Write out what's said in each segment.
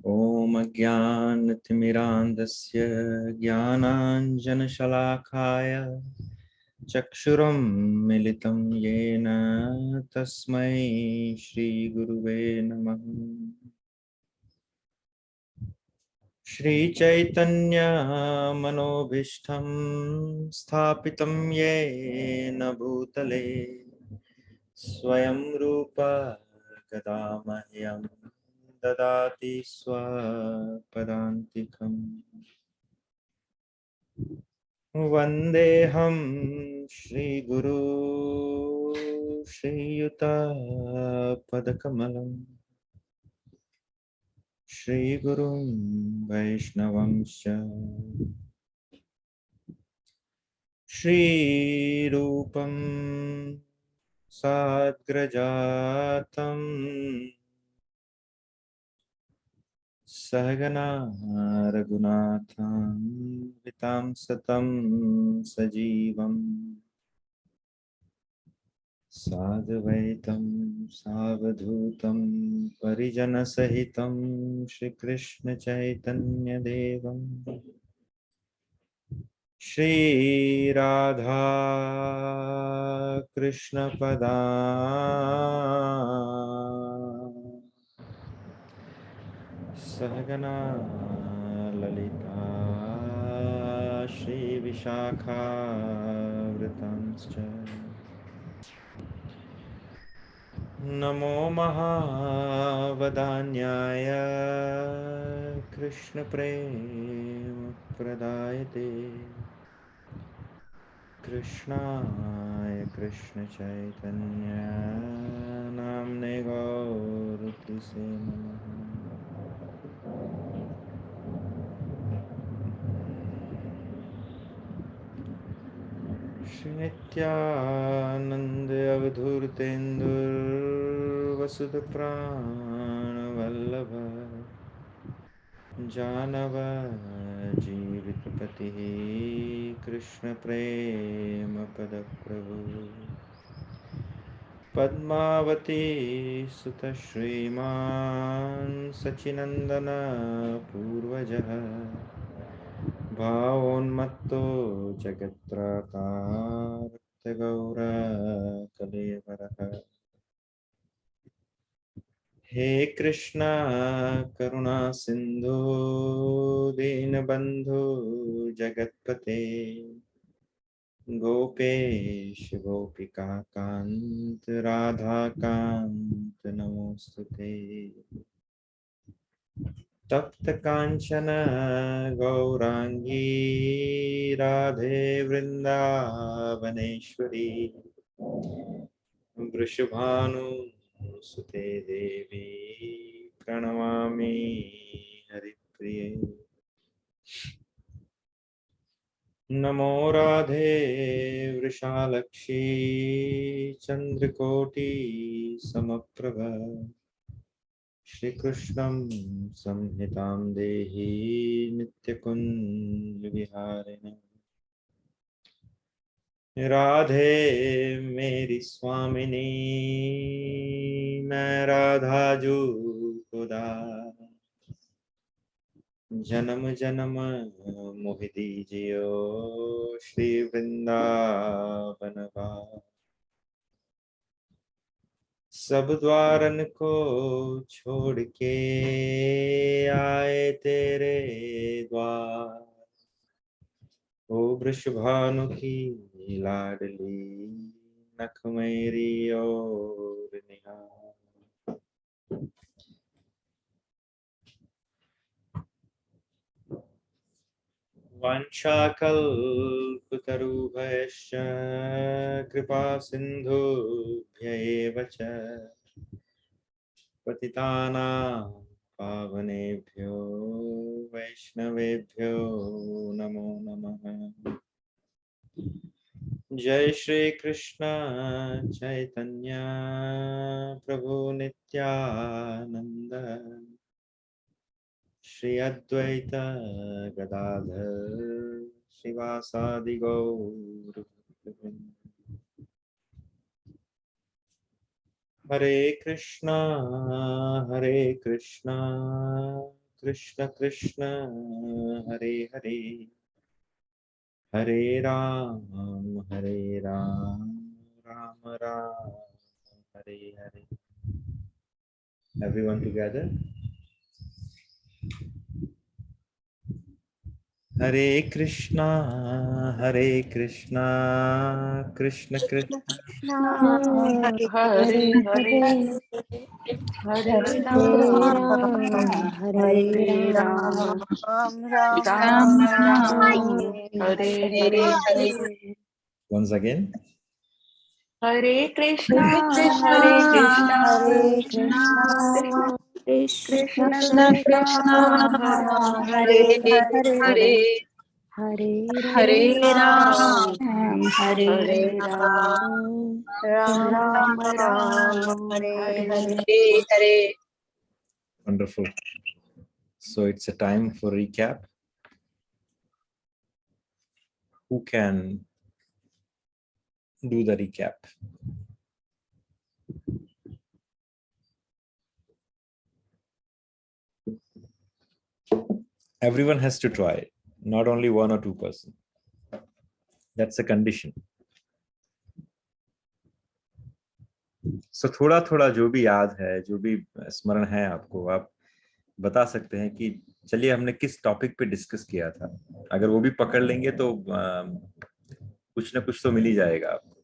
ॐ अज्ञानतिमिरान्धस्य ज्ञानाञ्जनशलाकाय चक्षुरुन्मिलितं येन तस्मै श्रीगुरुवे नमः। श्रीचैतन्यमनोभीष्टं स्थापितं येन भूतले स्वयं रूप कदा मह्यं ददाति स्वपदान्तिकम्। वन्देऽहं श्रीगुरू श्रीयुतपदकमलं श्रीगुरुं वैष्णवंश्च श्रीरूपं साग्रजातं सहगना रघुनाथान्वितां सतं सजीवं साद्वैतं सावधूतं परिजनसहितं श्रीकृष्णचैतन्यदेवं श्रीराधा कृष्णपदा सहगना ललिता श्रीविशाखावृतांश्च नमो महावदान्याय कृष्णप्रेमप्रदायते कृष्णाय कृष्णचैतन्य नाम्ने गौरतिसे नमः। श्री नित्यानंद अवधूतेन्दुर्वसुत प्राणवल्लभ जानव जीवितपतिः कृष्ण प्रेम पद प्रभु पद्मावती सुत श्रीमान सचिनंदन पूर्वजः भावोन्मत्तो जगत्त्रातारक्तगौरकलेवरः हे कृष्णा करुणा सिंधु दीनबंधु जगत्पते गोपेश गोपिका कांत राधा कांत नमोस्तुते तप्त कांचन गौरांगी राधे वृंदावनेश्वरी वृषभानुसुते देवी प्रणमामि हरिप्रिये। नमो राधे वृषालक्ष्मी चंद्रकोटि समप्रभ श्रीकृष्णं संहितां देहि नित्यकुञ्ज विहारिणे। राधे मेरी स्वामिनी मैं राधाजू को दास जन्म जन्म मोहि दीजियो श्री वृंदावन वास। सब द्वारन को छोड़ के आए तेरे द्वार ओ वृषभानु की लाडली नख मेरी और निहार। वाञ्छाकल्पतरुभ्यश्च कृपा सिन्धुभ्य एव च पतितानां पावनेभ्यो वैष्णवेभ्यो नमो नमः। जय श्री कृष्ण चैतन्य प्रभु नित्यानंद श्री अद्वैत गदाधर श्रीवासादि गौर भक्तवृंद। हरे Krishna Krishna Krishna Hare Hare Hare Ram Ram Ram Hare Hare. Everyone together. Hare Krishna Krishna Krishna Hare Hare Hare Ram Hare Ram Ram Ram Hare Hare. Once again. Hare Krishna Hare Krishna Hare Krishna Hare Krishna Krishna Krishna Krishna Krishna Hare Hare Hare Hare Hare Ram Ram Hare Hare Ram Ram Ram Ram Hare Hare Hare. Hare. Wonderful. So it's a time for recap. Who can do the recap? Everyone has to try it, not only 1 or 2%. That's a condition. So थोड़ा थोड़ा जो भी याद है, जो भी स्मरण है आपको, आप बता सकते हैं कि चलिए हमने किस टॉपिक पे डिस्कस किया था. अगर वो भी पकड़ लेंगे तो कुछ ना कुछ तो मिल ही जाएगा आपको.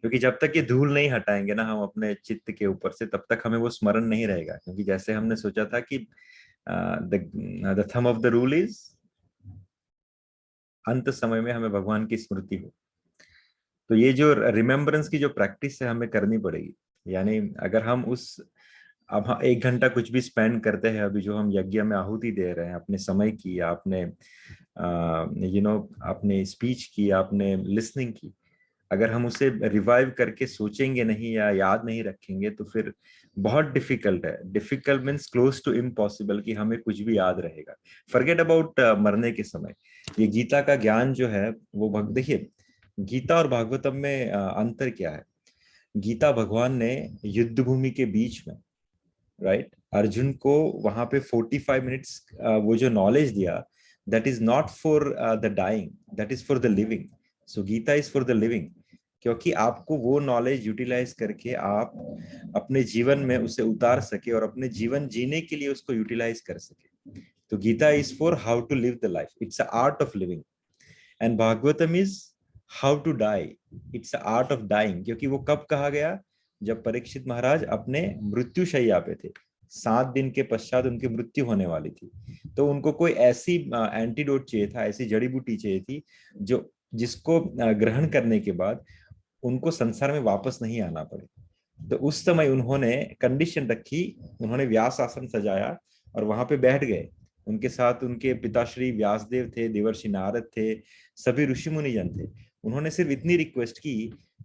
क्योंकि जब तक ये धूल नहीं हटाएंगे ना हम अपने चित्त के ऊपर से, तब तक हमें वो स्मरण नहीं रहेगा. क्योंकि जैसे हमने सोचा था कि the thumb of the rule is अंत समय में हमें भगवान की स्मृति हो. तो ये जो रिमेम्बरेंस की जो प्रैक्टिस है हमें करनी पड़ेगी. यानी अगर हम उस अब 1 घंटा कुछ भी स्पेंड करते हैं, अभी जो हम यज्ञ में आहुति दे रहे हैं अपने समय की, आपने आपने स्पीच की, आपने लिसनिंग की, अगर हम उसे रिवाइव करके सोचेंगे नहीं या याद नहीं रखेंगे तो फिर बहुत डिफिकल्ट है. Difficult means close to impossible कि हमें कुछ भी याद रहेगा. फॉरगेट अबाउट मरने के समय. ये गीता का ज्ञान जो है वो देखिए, गीता और भागवतम में अंतर क्या है. गीता भगवान ने युद्ध भूमि के बीच में, राइट, अर्जुन को वहां पे 45 मिनट्स वो जो नॉलेज दिया, that is not for the dying, that is for the living. So Gita is for the living. क्योंकि आपको वो नॉलेज यूटिलाइज करके आप अपने जीवन में उसे उतार सके और अपने जीवन जीने के लिए उसको यूटिलाइज कर सके. तो Gita is for how to live the life, it's a art of living. And Bhagavatam is how to die, it's a art of dying. क्योंकि वो कब कहा गया, जब परीक्षित महाराज अपने मृत्यु शैया पे थे, 7 दिन के पश्चात उनकी मृत्यु होने वाली थी. तो उनको कोई ऐसी एंटीडोट चाहिए था, ऐसी जड़ी बूटी चाहिए थी जो जिसको ग्रहण करने के बाद उनको संसार में वापस नहीं आना पड़े. तो उस समय उन्होंने कंडीशन रखी, उन्होंने व्यास आश्रम सजाया और वहां पे बैठ गए. उनके साथ उनके पिताश्री व्यासदेव थे, देवर्षि नारद थे, सभी ऋषि मुनि जन थे. उन्होंने सिर्फ इतनी रिक्वेस्ट की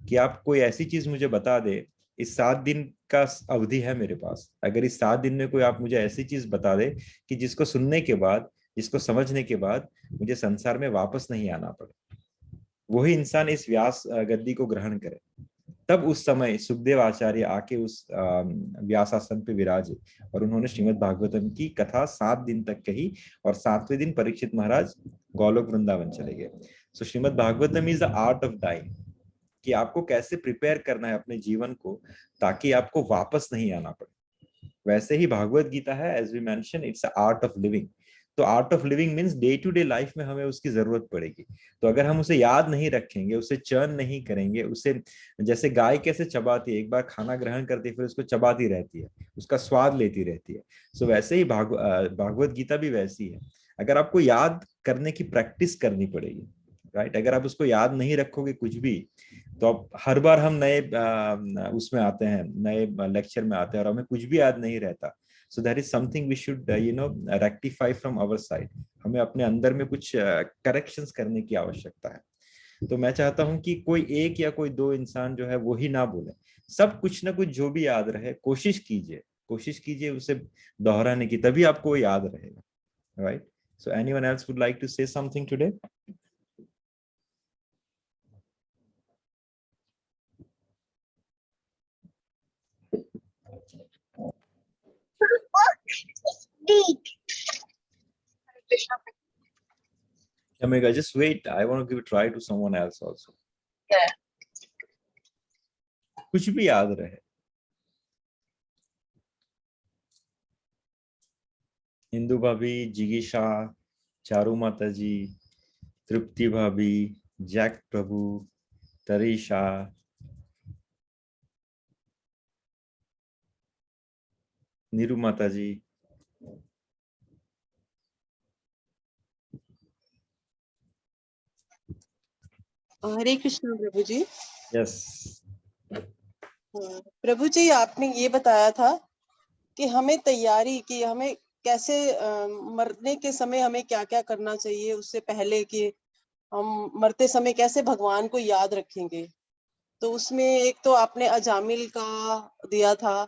कि आप कोई ऐसी चीज मुझे बता दे, इस 7 दिन का अवधि है मेरे पास, अगर इस 7 दिन में कोई आप मुझे ऐसी चीज बता दे कि जिसको सुनने के बाद, जिसको समझने के बाद मुझे संसार में वापस नहीं आना पड़े, वही इंसान इस व्यास गद्दी को ग्रहण करे. तब उस समय सुखदेव आचार्य आके उस व्यासासन पे विराजे और उन्होंने श्रीमद् भागवतम की कथा 7 दिन तक कही. और 7वें दिन परीक्षित महाराज गोलोक वृंदावन चले गए. So Srimad Bhagavatam is the art of dying, कि आपको कैसे प्रिपेयर करना है अपने जीवन को ताकि आपको वापस नहीं आना पड़े. वैसे ही भागवत गीता है, as we mention, it's art of living. तो art of living means day to day life में हमें उसकी जरूरत पड़ेगी. तो अगर हम उसे याद नहीं रखेंगे, उसे चर्न नहीं करेंगे, उसे जैसे गाय कैसे चबाती है, एक बार खाना ग्रहण करती है फिर उसको चबाती रहती है, उसका स्वाद लेती रहती है. सो वैसे ही भागवत गीता भी वैसी है. अगर आपको याद करने की प्रैक्टिस करनी पड़ेगी, राइट. अगर आप उसको याद नहीं रखोगे कुछ भी, तो अब हर बार हम नए उसमें आते हैं, नए लेक्चर में आते हैं और हमें कुछ भी याद नहीं रहता. So that is something we should rectify from our side. हमें अपने अंदर में कुछ करेक्शंस करने की आवश्यकता है. तो मैं चाहता हूं कि कोई एक या कोई दो इंसान जो है वो ही ना बोले, सब कुछ ना कुछ जो भी याद रहे कोशिश कीजिए उसे दोहराने की, तभी आपको वो याद रहेगा, right. So anyone else would like to say something today? Amega, just wait. I want to give a try to someone else also. Yeah. कुछ भी याद रहे. इंदु भाभी, जिगीशा, चारू माता जी, तृप्ति भाभी, जैक प्रभु, तरीशा, नीरू माता जी. हरे कृष्ण प्रभु जी। यस. प्रभु जी, आपने ये बताया था कि हमें तैयारी की, हमें कैसे मरने के समय हमें क्या क्या करना चाहिए उससे पहले, कि हम मरते समय कैसे भगवान को याद रखेंगे। तो उसमें एक तो आपने अजामिल का दिया था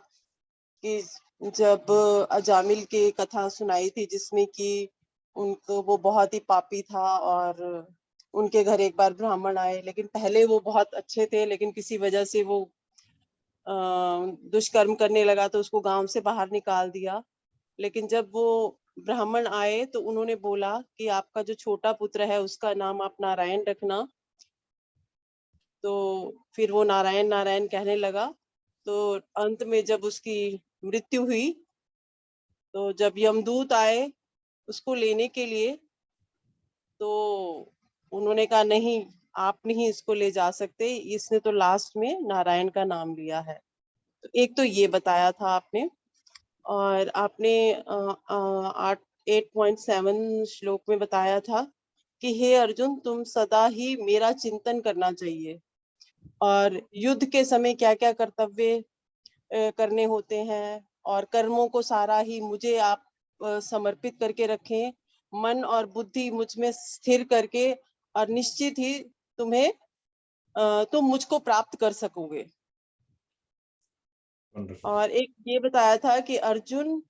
कि जब अजामिल की कथा सुनाई थी जिसमें कि उनको, वो बहुत ही पापी था और उनके घर एक बार ब्राह्मण आए, लेकिन पहले वो बहुत अच्छे थे, लेकिन किसी वजह से वो दुष्कर्म करने लगा तो उसको गांव से बाहर निकाल दिया। लेकिन जब वो ब्राह्मण आए तो उन्होंने बोला कि आपका जो छोटा पुत्र है उसका नाम आप नारायण रखना। तो फिर वो नारायण नारायण कहने लगा। तो अंत में जब उसकी मृत्यु हुई तो जब यमदूत आए उसको लेने के लिए, तो उन्होंने कहा नहीं, आप नहीं इसको ले जा सकते, इसने तो लास्ट में नारायण का नाम लिया है। तो एक तो ये बताया था आपने। और आपने 8.7 श्लोक में बताया था कि हे अर्जुन, तुम सदा ही मेरा चिंतन करना चाहिए और युद्ध के समय क्या क्या कर्तव्य करने होते हैं और कर्मों को सारा ही मुझे आप समर्पित करके रखें, मन और बुद्धि मुझ में स्थिर करके, और निश्चित ही तुम्हें तुम मुझको प्राप्त कर सकोगे। और एक ये बताया था कि अर्जुन,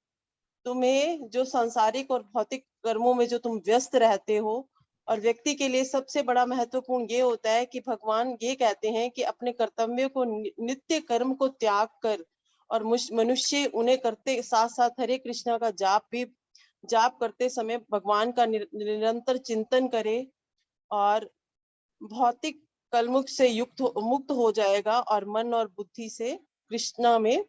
तुम्हें जो सांसारिक और भौतिक कर्मों में जो तुम व्यस्त रहते हो, और व्यक्ति के लिए सबसे बड़ा महत्वपूर्ण ये होता है कि भगवान ये कहते हैं कि अपने कर्तव्य को, नित्य कर्म को त्याग कर, और मनुष्य उन्हें करते साथ साथ हरे कृष्णा का जाप करते समय भगवान का निरंतर चिंतन करे, और भौतिक कलमुख से मुक्त हो जाएगा और मन और बुद्धि से कृष्णा में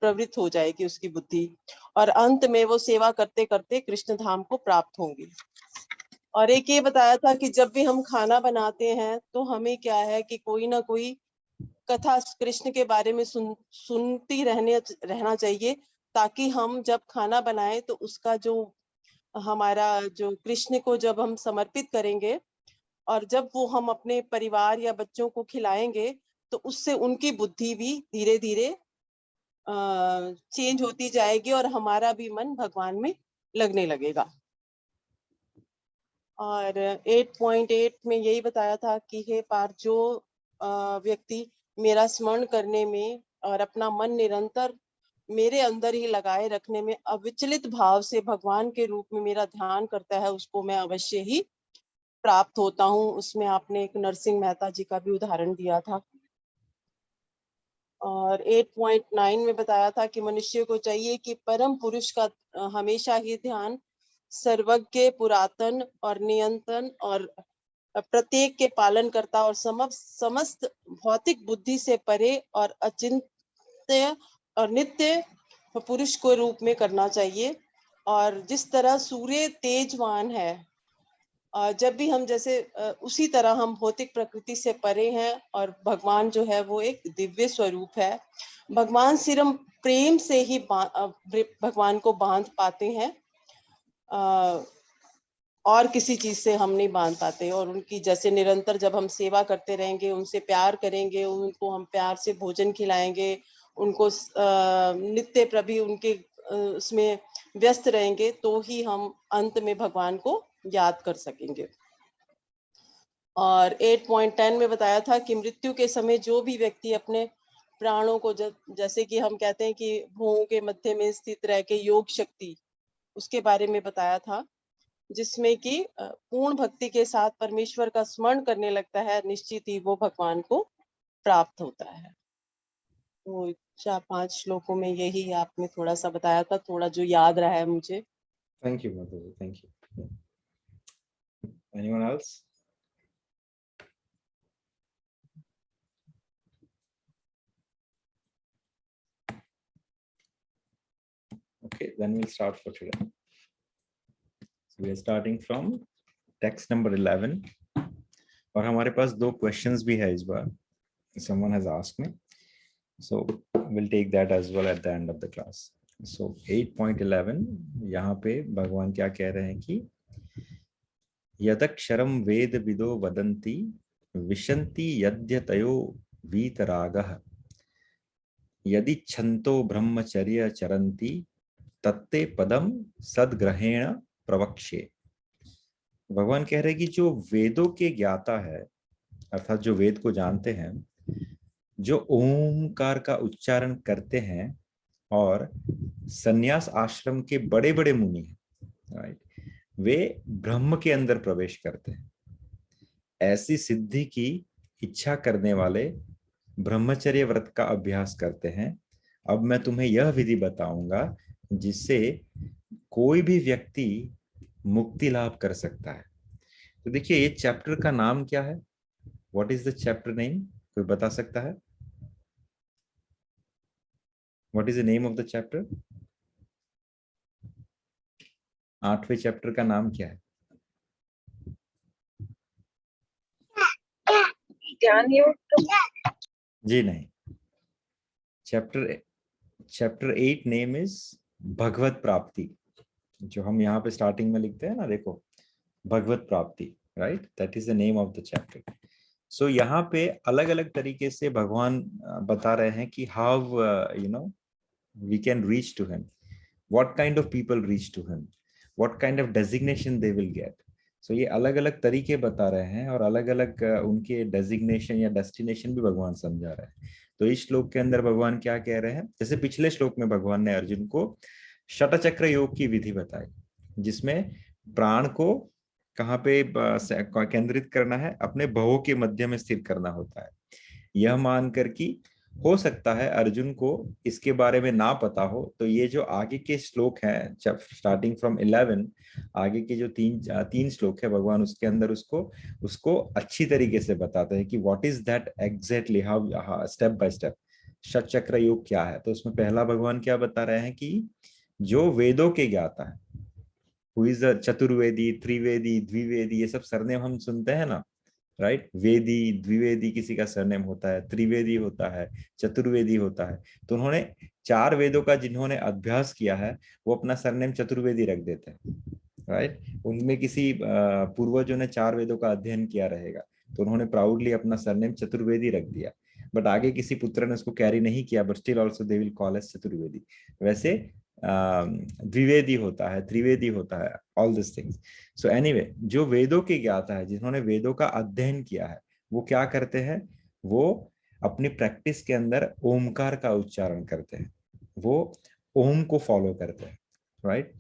प्रवृत्त हो जाएगी उसकी बुद्धि, और अंत में वो सेवा करते करते कृष्ण धाम को प्राप्त होंगे। और एक ये बताया था कि जब भी हम खाना बनाते हैं तो हमें क्या है कि कोई ना कोई कथा कृष्ण के बारे में सुनती रहना चाहिए, ताकि हम जब खाना बनाएं तो उसका जो हमारा जो कृष्ण को जब हम समर्पित करेंगे और जब वो हम अपने परिवार या बच्चों को खिलाएंगे तो उससे उनकी बुद्धि भी धीरे धीरे चेंज होती जाएगी और हमारा भी मन भगवान में लगने लगेगा। और 8.8 में यही बताया था कि हे पार्थ, जो व्यक्ति मेरा स्मरण करने में और अपना मन निरंतर मेरे अंदर ही लगाए रखने में अविचलित भाव से भगवान के रूप में मेरा ध्यान करता है, उसको मैं अवश्य ही प्राप्त होता हूँ। उसमें आपने एक नरसिंह मेहता जी का भी उदाहरण दिया था। और 8.9 में बताया था कि मनुष्य को चाहिए कि परम पुरुष का हमेशा ही ध्यान सर्वज्ञ, पुरातन और नियंत्रण और प्रत्येक के पालन करता और समस्त भौतिक बुद्धि से परे और अचिंत्य और नित्य पुरुष को रूप में करना चाहिए। और जिस तरह सूर्य तेजवान है, जब भी हम जैसे उसी तरह हम भौतिक प्रकृति से परे हैं, और भगवान जो है वो एक दिव्य स्वरूप है। भगवान सिर्फ प्रेम से ही भगवान को बांध पाते हैं, और किसी चीज से हम नहीं बांध पाते। और उनकी जैसे निरंतर जब हम सेवा करते रहेंगे, उनसे प्यार करेंगे, उनको हम प्यार से भोजन खिलाएंगे, उनको नित्य प्रभु उनके उसमें व्यस्त रहेंगे, तो ही हम अंत में भगवान को याद कर सकेंगे। और 8.10 में बताया था कि मृत्यु के समय जो भी व्यक्ति अपने प्राणों को जैसे कि हम कहते हैं कि भुवों के मध्य में स्थित रह के योग शक्ति, उसके बारे में बताया था, जिसमें कि पूर्ण भक्ति के साथ परमेश्वर का स्मरण करने लगता है, निश्चित ही वो भगवान को प्राप्त होता है। तो 4-5 श्लोकों में यही आपने थोड़ा सा बताया था, थोड़ा जो याद रहा है मुझे। थैंक यू माता जी, thank you. Anyone else? Okay, then we'll start for today. So we are starting from text number 11. और हमारे पास 2 questions भी है इस बार. Someone has asked me. So we'll take that as well at the end of the class. So 8.11 यहाँ पे भगवान क्या कह रहे हैं कि यदक्षरम वेद विदो वदन्ति विशन्ति यद्यतयो वीतरागः यदि छन्तो ब्रह्मचर्य चरन्ति तत्ते पदम सद्ग्रहेण प्रवक्ष्ये. भगवान कह रहे हैं कि जो वेदों के ज्ञाता है, अर्थात जो वेद को जानते हैं, जो ओमकार का उच्चारण करते हैं और संन्यास आश्रम के बड़े बड़े मुनि हैं, राइट, वे ब्रह्म के अंदर प्रवेश करते हैं. ऐसी सिद्धि की इच्छा करने वाले ब्रह्मचर्य व्रत का अभ्यास करते हैं. अब मैं तुम्हें यह विधि बताऊंगा जिससे कोई भी व्यक्ति मुक्ति लाभ कर सकता है. तो देखिए ये चैप्टर का नाम क्या है? What is the chapter name? कोई बता सकता है? What is the name of the chapter? 8वें चैप्टर का नाम क्या है? ज्ञान योग. जी नहीं. चैप्टर 8 नेम इज भगवत प्राप्ति. जो हम यहाँ पे स्टार्टिंग में लिखते हैं ना, देखो, भगवत प्राप्ति, right, that is the name of the chapter. So यहाँ पे अलग अलग तरीके से भगवान बता रहे हैं कि how we can reach to him, what kind of people reach to him, what kind of designation they will get. So ये अलग अलग तरीके बता रहे हैं और अलग अलग उनके डेजिग्नेशन या डेस्टिनेशन भी भगवान समझा रहे हैं. तो इस श्लोक के अंदर भगवान क्या कह रहे हैं? जैसे पिछले श्लोक में भगवान ने अर्जुन को शतचक्र योग की विधि बताई, जिसमें प्राण को कहाँ पे केंद्रित करना है? अपने भवों के मध्य में स्थिर करना होता है. यह मानकर कि हो सकता है अर्जुन को इसके बारे में ना पता हो, तो ये जो आगे के श्लोक हैं, स्टार्टिंग फ्रॉम 11, आगे के जो तीन श्लोक है, भगवान उसके अंदर उसको अच्छी तरीके से बताते हैं कि what is that exactly, how step by step शतचक्र योग क्या है. तो उसमें पहला भगवान क्या बता रहे हैं कि जो वेदों के ज्ञाता है, हु इज चतुर्वेदी, त्रिवेदी, द्विवेदी, ये सब सरनेम हम सुनते हैं ना, राइट. वेदी, द्विवेदी किसी का सरनेम होता है, त्रिवेदी होता है, चतुर्वेदी होता है. तो उन्होंने 4 वेदों का जिन्होंने अभ्यास किया है वो अपना सरनेम चतुर्वेदी रख देते हैं, राइट. उनमें किसी पूर्वजों ने 4 वेदों का अध्ययन किया रहेगा, तो उन्होंने प्राउडली अपना सरनेम चतुर्वेदी रख दिया. बट आगे किसी पुत्र ने उसको कैरी नहीं किया, but still also they will call S Chaturvedi. वैसे द्विवेदी होता है, त्रिवेदी होता है, all this things. So anyway, जो वेदों के ज्ञाता है, जिन्होंने वेदों का अध्ययन किया है, वो क्या करते हैं? वो अपनी प्रैक्टिस के अंदर ओमकार का उच्चारण करते हैं, वो ओम को फॉलो करते हैं, राइट.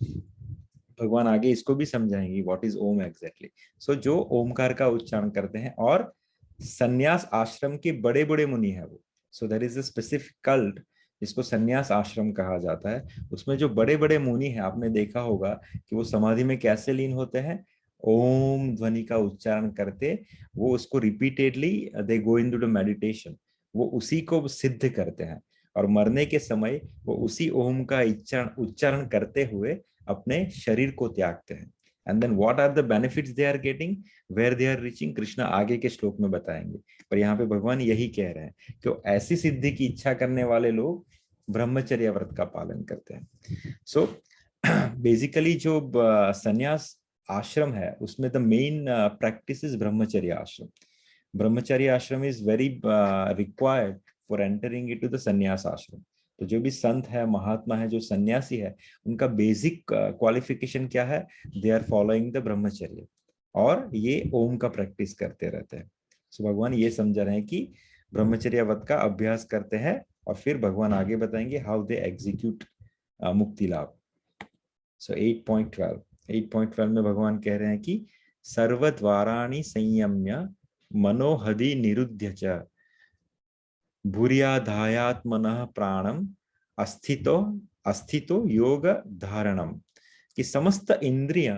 भगवान आगे इसको भी समझाएंगे व्हाट इज ओम एग्जैक्टली. सो जो ओमकार का उच्चारण करते हैं, और संन्यास आश्रम के बड़े बड़े मुनि है वो. So there is a specific cult जिसको संन्यास आश्रम कहा जाता है. उसमें जो बड़े बड़े मुनि हैं, आपने देखा होगा कि वो समाधि में कैसे लीन होते हैं? ओम ध्वनि का उच्चारण करते, वो उसको repeatedly they go into the meditation, वो उसी को सिद्ध करते हैं, और मरने के समय वो उसी ओम का उच्चारण करते हुए अपने शरीर को त्यागते हैं. And then what are the benefits they are getting, where they are reaching, Krishna आगे के श्लोक में बताएंगे. पर यहाँ पे भगवान यही कह रहे हैं कि ऐसी सिद्धि की इच्छा करने वाले लोग ब्रह्मचर्य व्रत का पालन करते हैं. सो बेसिकली जो संन्यास आश्रम है, उसमें द मेन प्रैक्टिस इज ब्रह्मचर्य आश्रम. ब्रह्मचर्य आश्रम is very required for entering into the संन्यास आश्रम. तो जो भी संत है, महात्मा है, जो सन्यासी है, उनका बेसिक क्वालिफिकेशन क्या है? दे आर फॉलोइंग द ब्रह्मचर्य, और ये ओम का प्रैक्टिस करते रहते हैं. सो भगवान ये समझा रहे हैं कि ब्रह्मचर्य व्रत का अभ्यास करते हैं, और फिर भगवान आगे बताएंगे हाउ दे एग्जीक्यूट मुक्ति लाभ. सो 8.12 में भगवान कह रहे हैं कि सर्वद्वाराणि संयम्य मनोहदि निरुध्य च भूर्याधायात्मनः प्राणम अस्थितो योग धारणम. कि समस्त इंद्रियां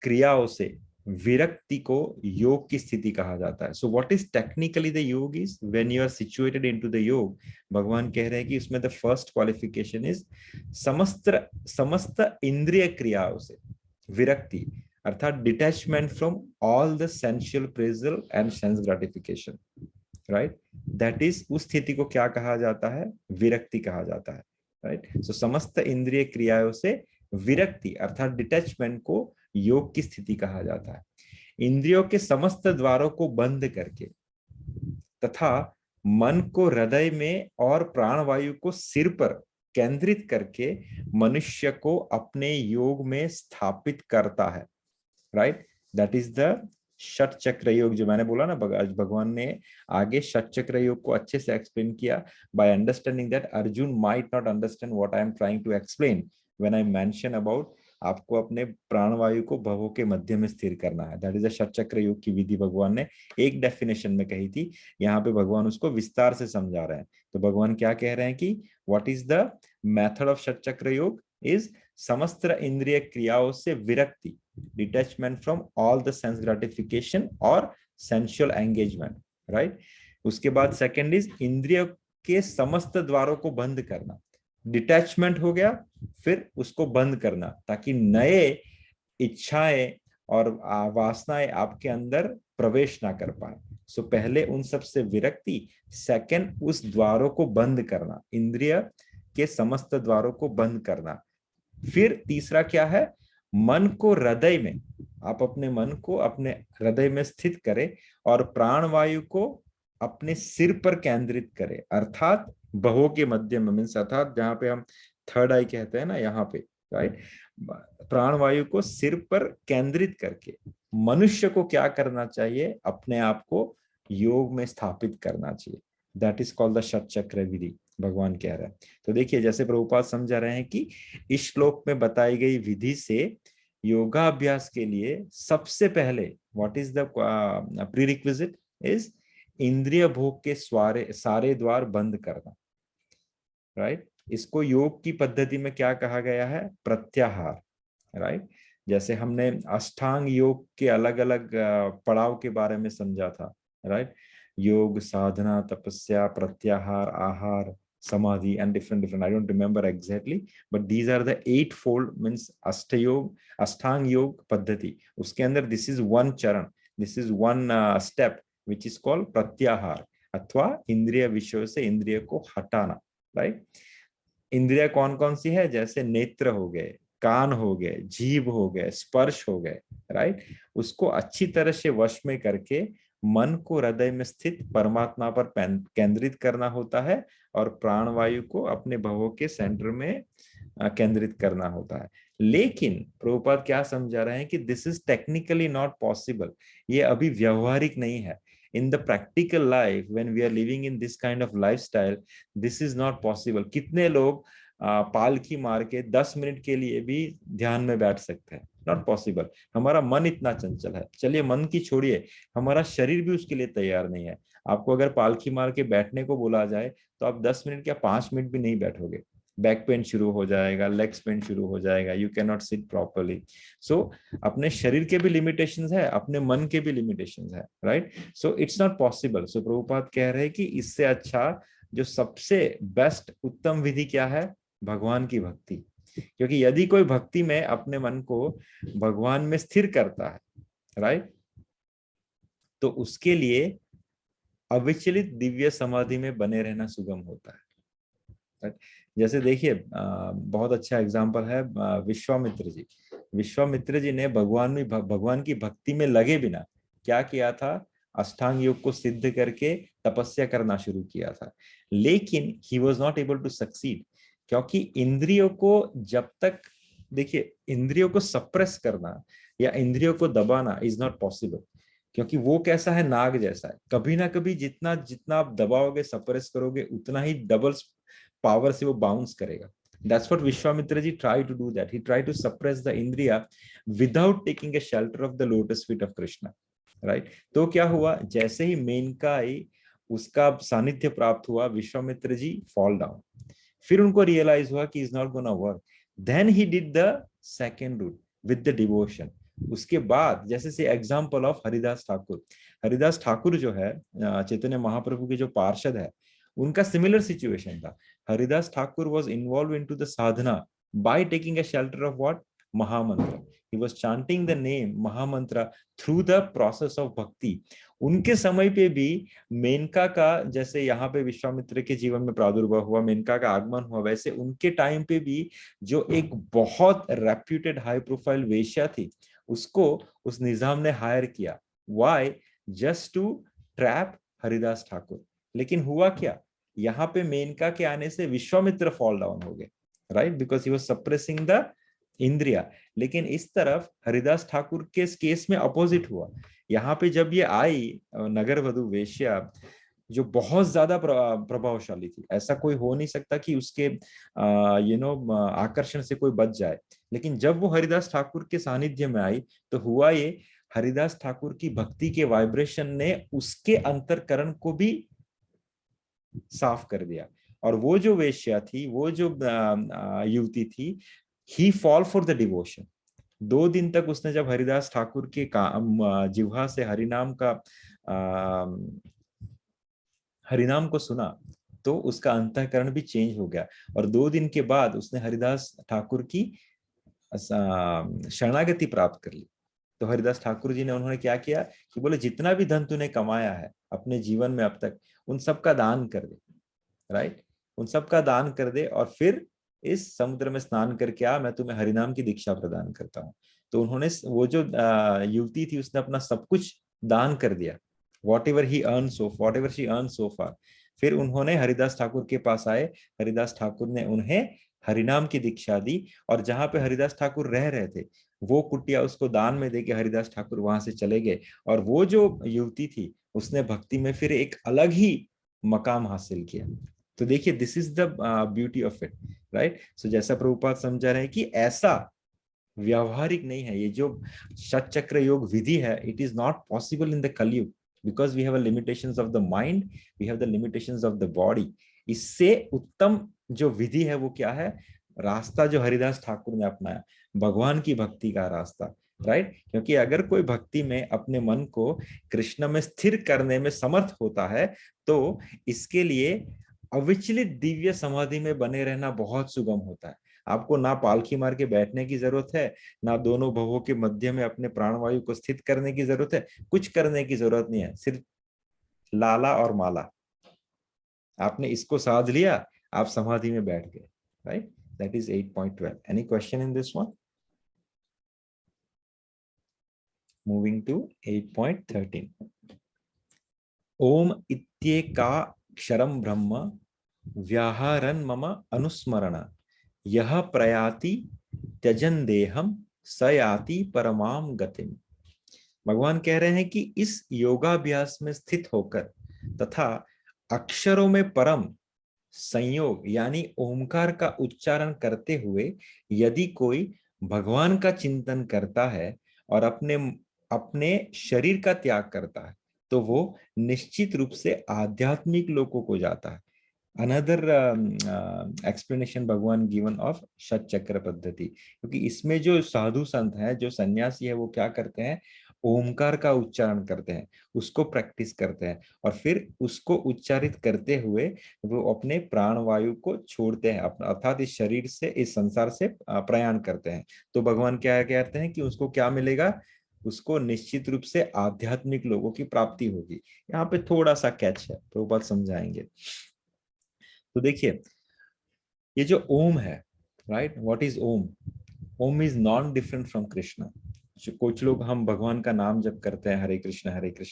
क्रियाओं से विरक्ति को योग की स्थिति कहा जाता है। So what is technically the yoga is when you are situated into the yoga, भगवान कह रहे हैं कि उसमें द फर्स्ट क्वालिफिकेशन इज समस्त इंद्रिय क्रियाओं से विरक्ति, अर्थात detachment from all the sensual phrasal and sense gratification, right? That is, उस स्थिति को क्या कहा जाता है? विरक्ति कहा जाता है, राइट? सो समस्त इंद्रिय क्रियाओं से विरक्ति अर्थात डिटैचमेंट को योग की स्थिति कहा जाता है। इंद्रियों के समस्त द्वारों को बंद करके तथा मन को हृदय में और प्राणवायु को सिर पर केंद्रित करके मनुष्य को अपने योग में स्थापित करता है, right? That is the षट chakra योग, जो मैंने बोला ना, आज भगवान ने आगे षट चक्र योग को अच्छे से एक्सप्लेन किया by understanding that Arjun might not understand what I am trying to explain when I mention about आपको अपने प्राणवायु को भवों के मध्य में स्थिर करना है। दैट इज अ षट चक्र योग की विधि भगवान ने एक डेफिनेशन में कही थी, यहाँ पे भगवान उसको विस्तार से समझा रहे हैं। तो भगवान क्या कह रहे हैं कि what is the method of shat chakra yoga is समस्त इंद्रिय क्रियाओं से विरक्ति, detachment from all the sense gratification और सेंसुअल एंगेजमेंट, राइट? उसके बाद सेकंड इज इंद्रिय के समस्त द्वारों को बंद करना, डिटैचमेंट हो गया, फिर उसको बंद करना ताकि नए इच्छाएं और वासनाएं आपके अंदर प्रवेश ना कर पाए। सो पहले उन सब से विरक्ति, सेकंड उस द्वारों को बंद करना, इंद्रिय के समस्त द्वारों को बंद करना, फिर तीसरा क्या है? मन को हृदय में, आप अपने मन को अपने हृदय में स्थित करें और प्राणवायु को अपने सिर पर केंद्रित करें, अर्थात बहों के मध्य में, मीन्स अर्थात जहां पे हम थर्ड आई कहते हैं ना, यहाँ पे, राइट? प्राणवायु को सिर पर केंद्रित करके मनुष्य को क्या करना चाहिए? अपने आप को योग में स्थापित करना चाहिए। दैट इज कॉल्ड द षट चक्र विधि, भगवान कह रहे हैं। तो देखिए, जैसे प्रभुपाद समझा रहे हैं कि इस श्लोक में बताई गई विधि से योगाभ्यास के लिए सबसे पहले what is the prerequisite is इंद्रिय भोग के सारे द्वार बंद करना, राइट? इसको योग की पद्धति में क्या कहा गया है? प्रत्याहार, राइट? जैसे हमने अष्टांग योग के अलग अलग पड़ाव के बारे में समझा था, राइट? योग, साधना, तपस्या, प्रत्याहार, आहार, समाधि and different I don't remember exactly, but these are the 8 fold means ashtayoga, अष्टांग योग पद्धति। उसके अंदर दिस इज वन चरण, this is one step which is called pratyahara, अथवा इंद्रिय विषयों से इंद्रिय को हटाना, राइट? इंद्रिय कौन कौन सी है? जैसे नेत्र हो गए, कान हो गए, जीभ हो गए, स्पर्श हो गए, राइट? उसको अच्छी तरह से वश में करके मन को हृदय में स्थित परमात्मा पर केंद्रित करना होता है और प्राणवायु को अपने भवों के सेंटर में केंद्रित करना होता है। लेकिन प्रभुपाद क्या समझा रहे हैं कि this is technically not possible, ये अभी व्यवहारिक नहीं है। In the practical life, when we are living in this kind of lifestyle, this is not possible. कितने लोग पालकी मार के 10 मिनट के लिए भी ध्यान में बैठ सकते हैं? Not possible. हमारा मन इतना चंचल है, चलिए मन की छोड़िए, हमारा शरीर भी उसके लिए तैयार नहीं है। आपको अगर पालकी मार के बैठने को बोला जाए तो आप 10 मिनट या 5 मिनट भी नहीं बैठोगे, बैक पेन शुरू हो जाएगा, लेग्स पेन शुरू हो जाएगा, you can not sit properly. So अपने शरीर के भी लिमिटेशंस है, अपने मन के भी लिमिटेशंस है, right? So it's not possible. So Prabhupada कह रहे हैं कि इससे अच्छा जो सबसे बेस्ट उत्तम विधि क्या है? भगवान की भक्ति। क्योंकि यदि कोई भक्ति में अपने मन को भगवान में स्थिर करता है, राइट, तो उसके लिए अविचलित दिव्य समाधि में बने रहना सुगम होता है, राइट? जैसे देखिए, बहुत अच्छा एग्जाम्पल है विश्वामित्र जी। विश्वामित्र जी ने भगवान की भक्ति में लगे बिना क्या किया था? अष्टांग योग को सिद्ध करके तपस्या करना शुरू किया था, लेकिन he was not able to succeed. क्योंकि इंद्रियों को जब तक, देखिए, इंद्रियों को सप्रेस करना या इंद्रियों को दबाना इज नॉट पॉसिबल, क्योंकि वो कैसा है? नाग जैसा है। कभी ना कभी जितना जितना आप दबाओगे, सप्रेस करोगे, उतना ही डबल पावर से वो बाउंस करेगा। That's what Vishwamitra ji tried to do that. He tried to suppress the Indriya without taking a shelter of the lotus feet of Krishna, right? तो क्या हुआ? जैसे ही मेनका आई, उसका सानिध्य प्राप्त हुआ, विश्वामित्र जी fall down। फिर उनको रियलाइज हुआ कि is not gonna work. Then he did the second route with the devotion। उसके बाद जैसे से एग्जाम्पल ऑफ हरिदास ठाकुर, हरिदास ठाकुर जो है चैतन्य महाप्रभु के जो पार्षद है, उनका सिमिलर सिचुएशन था। Haridas Thakur was involve into the sadhana by taking a shelter of what, mahamantra. He was chanting the name mahamantra through the process of bhakti. उनके समय पे भी मेनका का, जैसे यहाँ पे विश्वामित्र के जीवन में प्रादुर्भाव हुआ, मेनका का आगमन हुआ, वैसे उनके टाइम पे भी जो एक बहुत रेप्यूटेड हाई प्रोफाइल वेश्या थी, उसको उस निजाम ने हायर किया। Why? Just to trap Haridas Thakur. लेकिन हुआ क्या, यहाँ पे मेनका के आने से विश्वामित्र फॉल डाउन हो गए, right, because he was suppressing the इंद्रिया। लेकिन इस तरफ हरिदास ठाकुर के केस में अपोजिट हुआ। यहाँ पे जब ये आई नगर वधु वेश्या, जो बहुत ज्यादा प्रभावशाली थी, ऐसा कोई हो नहीं सकता कि उसके आकर्षण से कोई बच जाए। लेकिन जब वो हरिदास ठाकुर के सानिध्य में आई तो हुआ ये, हरिदास ठाकुर की भक्ति के वाइब्रेशन ने उसके अंतरकरण को भी साफ कर दिया। और वो जो वेश्या थी, वो जो युवती थी, ही फॉल फॉर द डिवोशन। 2 दिन तक उसने जब हरिदास ठाकुर के जिह्वा से हरिनाम को सुना तो उसका अंतःकरण भी चेंज हो गया। और 2 दिन के बाद उसने हरिदास ठाकुर की शरणागति प्राप्त कर ली। तो हरिदास ठाकुर जी ने, उन्होंने क्या किया कि बोले जितना भी धन तूने कमाया है अपने जीवन में अब तक, उन सब का दान कर दे, राइट, उन सब का दान कर दे, और फिर इस समुद्र में स्नान करके आ, मैं तुम्हें हरिनाम की दीक्षा प्रदान करता हूँ। तो उन्होंने, वो जो युवती थी, उसने अपना सब कुछ दान कर दिया, whatever she earned so far। फिर उन्होंने हरिदास ठाकुर के पास आए, हरिदास ठाकुर ने उन्हें हरिनाम की दीक्षा दी, और जहां पे हरिदास ठाकुर रह रहे थे वो कुटिया उसको दान में देके हरिदास ठाकुर वहां से चले गए। और वो जो युवती थी, उसने भक्ति में फिर एक अलग ही मकाम हासिल किया। तो देखिए, this is the beauty of it, right. So जैसा प्रभुपाद समझा रहे हैं कि ऐसा व्यावहारिक नहीं है ये जो षटचक्र योग विधि है, it is not possible in the कलयुग, because we have a limitations of the mind, we have the limitations of the body। इससे उत्तम जो विधि है वो क्या है, रास्ता जो हरिदास ठाकुर ने अपनाया, भगवान की भक्ति का रास्ता, राइट। क्योंकि अगर कोई भक्ति में अपने मन को कृष्ण में स्थिर करने में समर्थ होता है तो इसके लिए अविचलित दिव्य समाधि में बने रहना बहुत सुगम होता है। आपको ना पालखी मार के बैठने की जरूरत है, ना दोनों भवों के मध्य में अपने प्राणवायु को स्थित करने की जरूरत है, कुछ करने की जरूरत नहीं है, सिर्फ लाला और माला, आपने इसको साध लिया, आप समाधि में बैठ गए, right. That is 8.12। Any question in this one? Moving to 8.13। ओम इत्येकाक्षरं ब्रह्म व्याहरन् मम अनुस्मरण, यह प्रयाति त्यजन देहम स याति परमाम गतिम। भगवान कह रहे हैं कि इस योगाभ्यास में स्थित होकर तथा अक्षरों में परम संयोग यानी ओमकार का उच्चारण करते हुए यदि कोई भगवान का चिंतन करता है और अपने शरीर का त्याग करता है तो वो निश्चित रूप से आध्यात्मिक लोकों को जाता है। अनदर एक्सप्लेनेशन भगवान गिवन ऑफ षट चक्र पद्धति, क्योंकि इसमें जो साधु संत है, जो सन्यासी है, वो क्या करते हैं, ओमकार का उच्चारण करते हैं, उसको प्रैक्टिस करते हैं, और फिर उसको उच्चारित करते हुए वो अपने प्राण वायु को छोड़ते हैं, अर्थात इस शरीर से, इस संसार से प्रयाण करते हैं। तो भगवान क्या कहते हैं कि उसको क्या मिलेगा, उसको निश्चित रूप से आध्यात्मिक लोगों की प्राप्ति होगी। यहाँ पे थोड़ा सा कैच है, तो बात समझाएंगे। तो देखिए, ये जो ओम है, right, what is Om? Om is non different from Krishna. कुछ लोग हम भगवान का नाम जब करते हैं, हरे कृष्ण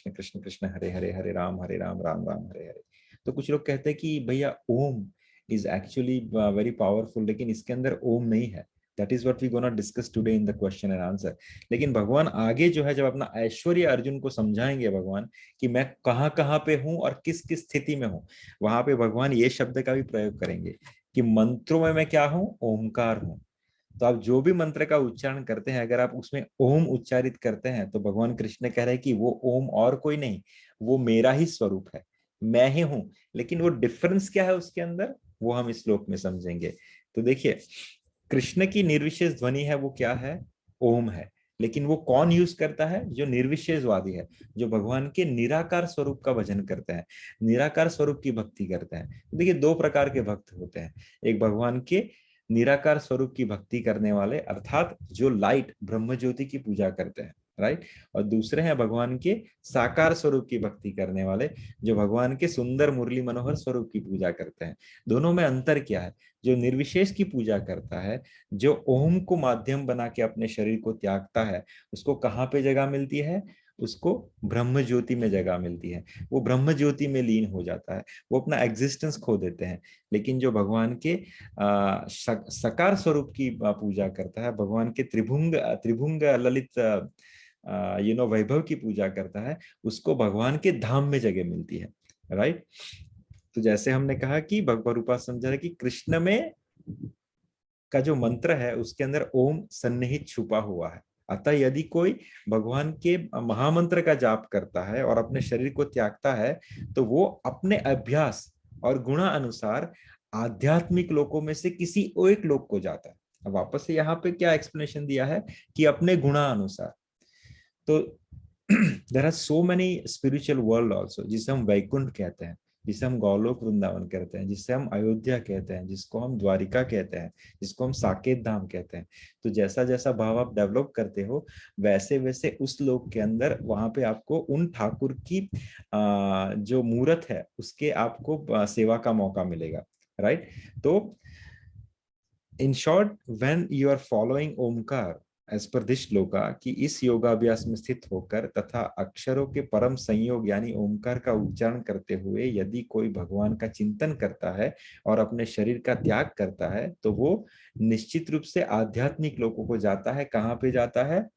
कृष्ण कृष्ण हरे हरे, हरे राम राम राम हरे हरे, तो कुछ लोग कहते हैं कि भैया Om is actually very powerful, लेकिन इसके अंदर ओम नहीं है। That is what we gonna discuss today in the question and answer. लेकिन भगवान आगे जो है, जब अपना ऐश्वर्य अर्जुन को समझाएंगे भगवान कि मैं कहाँ पे हूँ और किस किस स्थिति में हूँ, वहां पे भगवान ये शब्द का भी प्रयोग करेंगे कि मंत्रों में मैं क्या हूँ, ओमकार हूँ। तो आप जो भी मंत्र का उच्चारण करते हैं, अगर आप उसमें ओम उच्चारित करते हैं तो भगवान कृष्ण कह रहे हैं कि वो ओम और कोई नहीं, वो मेरा ही स्वरूप है, मैं ही हूं। लेकिन वो डिफरेंस क्या है उसके अंदर, वो हम इस श्लोक में समझेंगे। तो देखिए, कृष्ण की निर्विशेष ध्वनि है वो क्या है, ओम है। लेकिन वो कौन यूज करता है? जो निर्विशेषवादी है, जो भगवान के निराकार स्वरूप का भजन करते हैं, निराकार स्वरूप की भक्ति करते हैं। देखिए, दो प्रकार के भक्त होते हैं। एक भगवान के निराकार स्वरूप की भक्ति करने वाले, अर्थात जो लाइट ब्रह्म ज्योति की पूजा करते हैं, राइट। और दूसरे हैं भगवान के साकार स्वरूप की भक्ति करने वाले, जो भगवान के सुंदर मुरली मनोहर स्वरूप की पूजा करते हैं। दोनों में अंतर क्या है? जो निर्विशेष की पूजा करता है, जो ओम को माध्यम बना के अपने शरीर को त्यागता है, उसको कहाँ पे जगह मिलती है? उसको ब्रह्म ज्योति में जगह मिलती है। वो ब्रह्म ज्योति में लीन हो जाता है, वो अपना एग्जिस्टेंस खो देते हैं। लेकिन जो भगवान के सकार स्वरूप की पूजा करता है, भगवान के त्रिभुंग त्रिभुंग ललित वैभव की पूजा करता है, उसको भगवान के धाम में जगह मिलती है, राइट। तो जैसे हमने कहा कि भगवत रूपा समझा है कि कृष्ण में का जो मंत्र है उसके अंदर ओम सन्निहित छुपा हुआ है। अतः यदि कोई भगवान के महामंत्र का जाप करता है और अपने शरीर को त्यागता है, तो वो अपने अभ्यास और गुणा अनुसार आध्यात्मिक लोकों में से किसी एक लोक को जाता है। अब वापस से यहाँ पे क्या एक्सप्लेनेशन दिया है कि अपने गुणा अनुसार। तो there are so many spiritual world also, जिसे हम वैकुंठ कहते हैं, जिसे हम गौलोक वृंदावन कहते हैं, जिसे हम अयोध्या कहते हैं, जिसको हम द्वारिका कहते हैं, जिसको हम साकेत धाम कहते हैं। तो जैसा जैसा भाव आप डेवलप करते हो, वैसे वैसे उस लोक के अंदर वहां पे आपको उन ठाकुर की जो मूर्त है उसके आपको सेवा का मौका मिलेगा, राइट। तो in short, when you are following Omkar as per this shloka, कि इस योगाभ्यास में स्थित होकर तथा अक्षरों के परम संयोग यानी ओमकार का उच्चारण करते हुए यदि कोई भगवान का चिंतन करता है और अपने शरीर का त्याग करता है, तो वो निश्चित रूप से आध्यात्मिक लोकों को जाता है। कहाँ पे जाता है?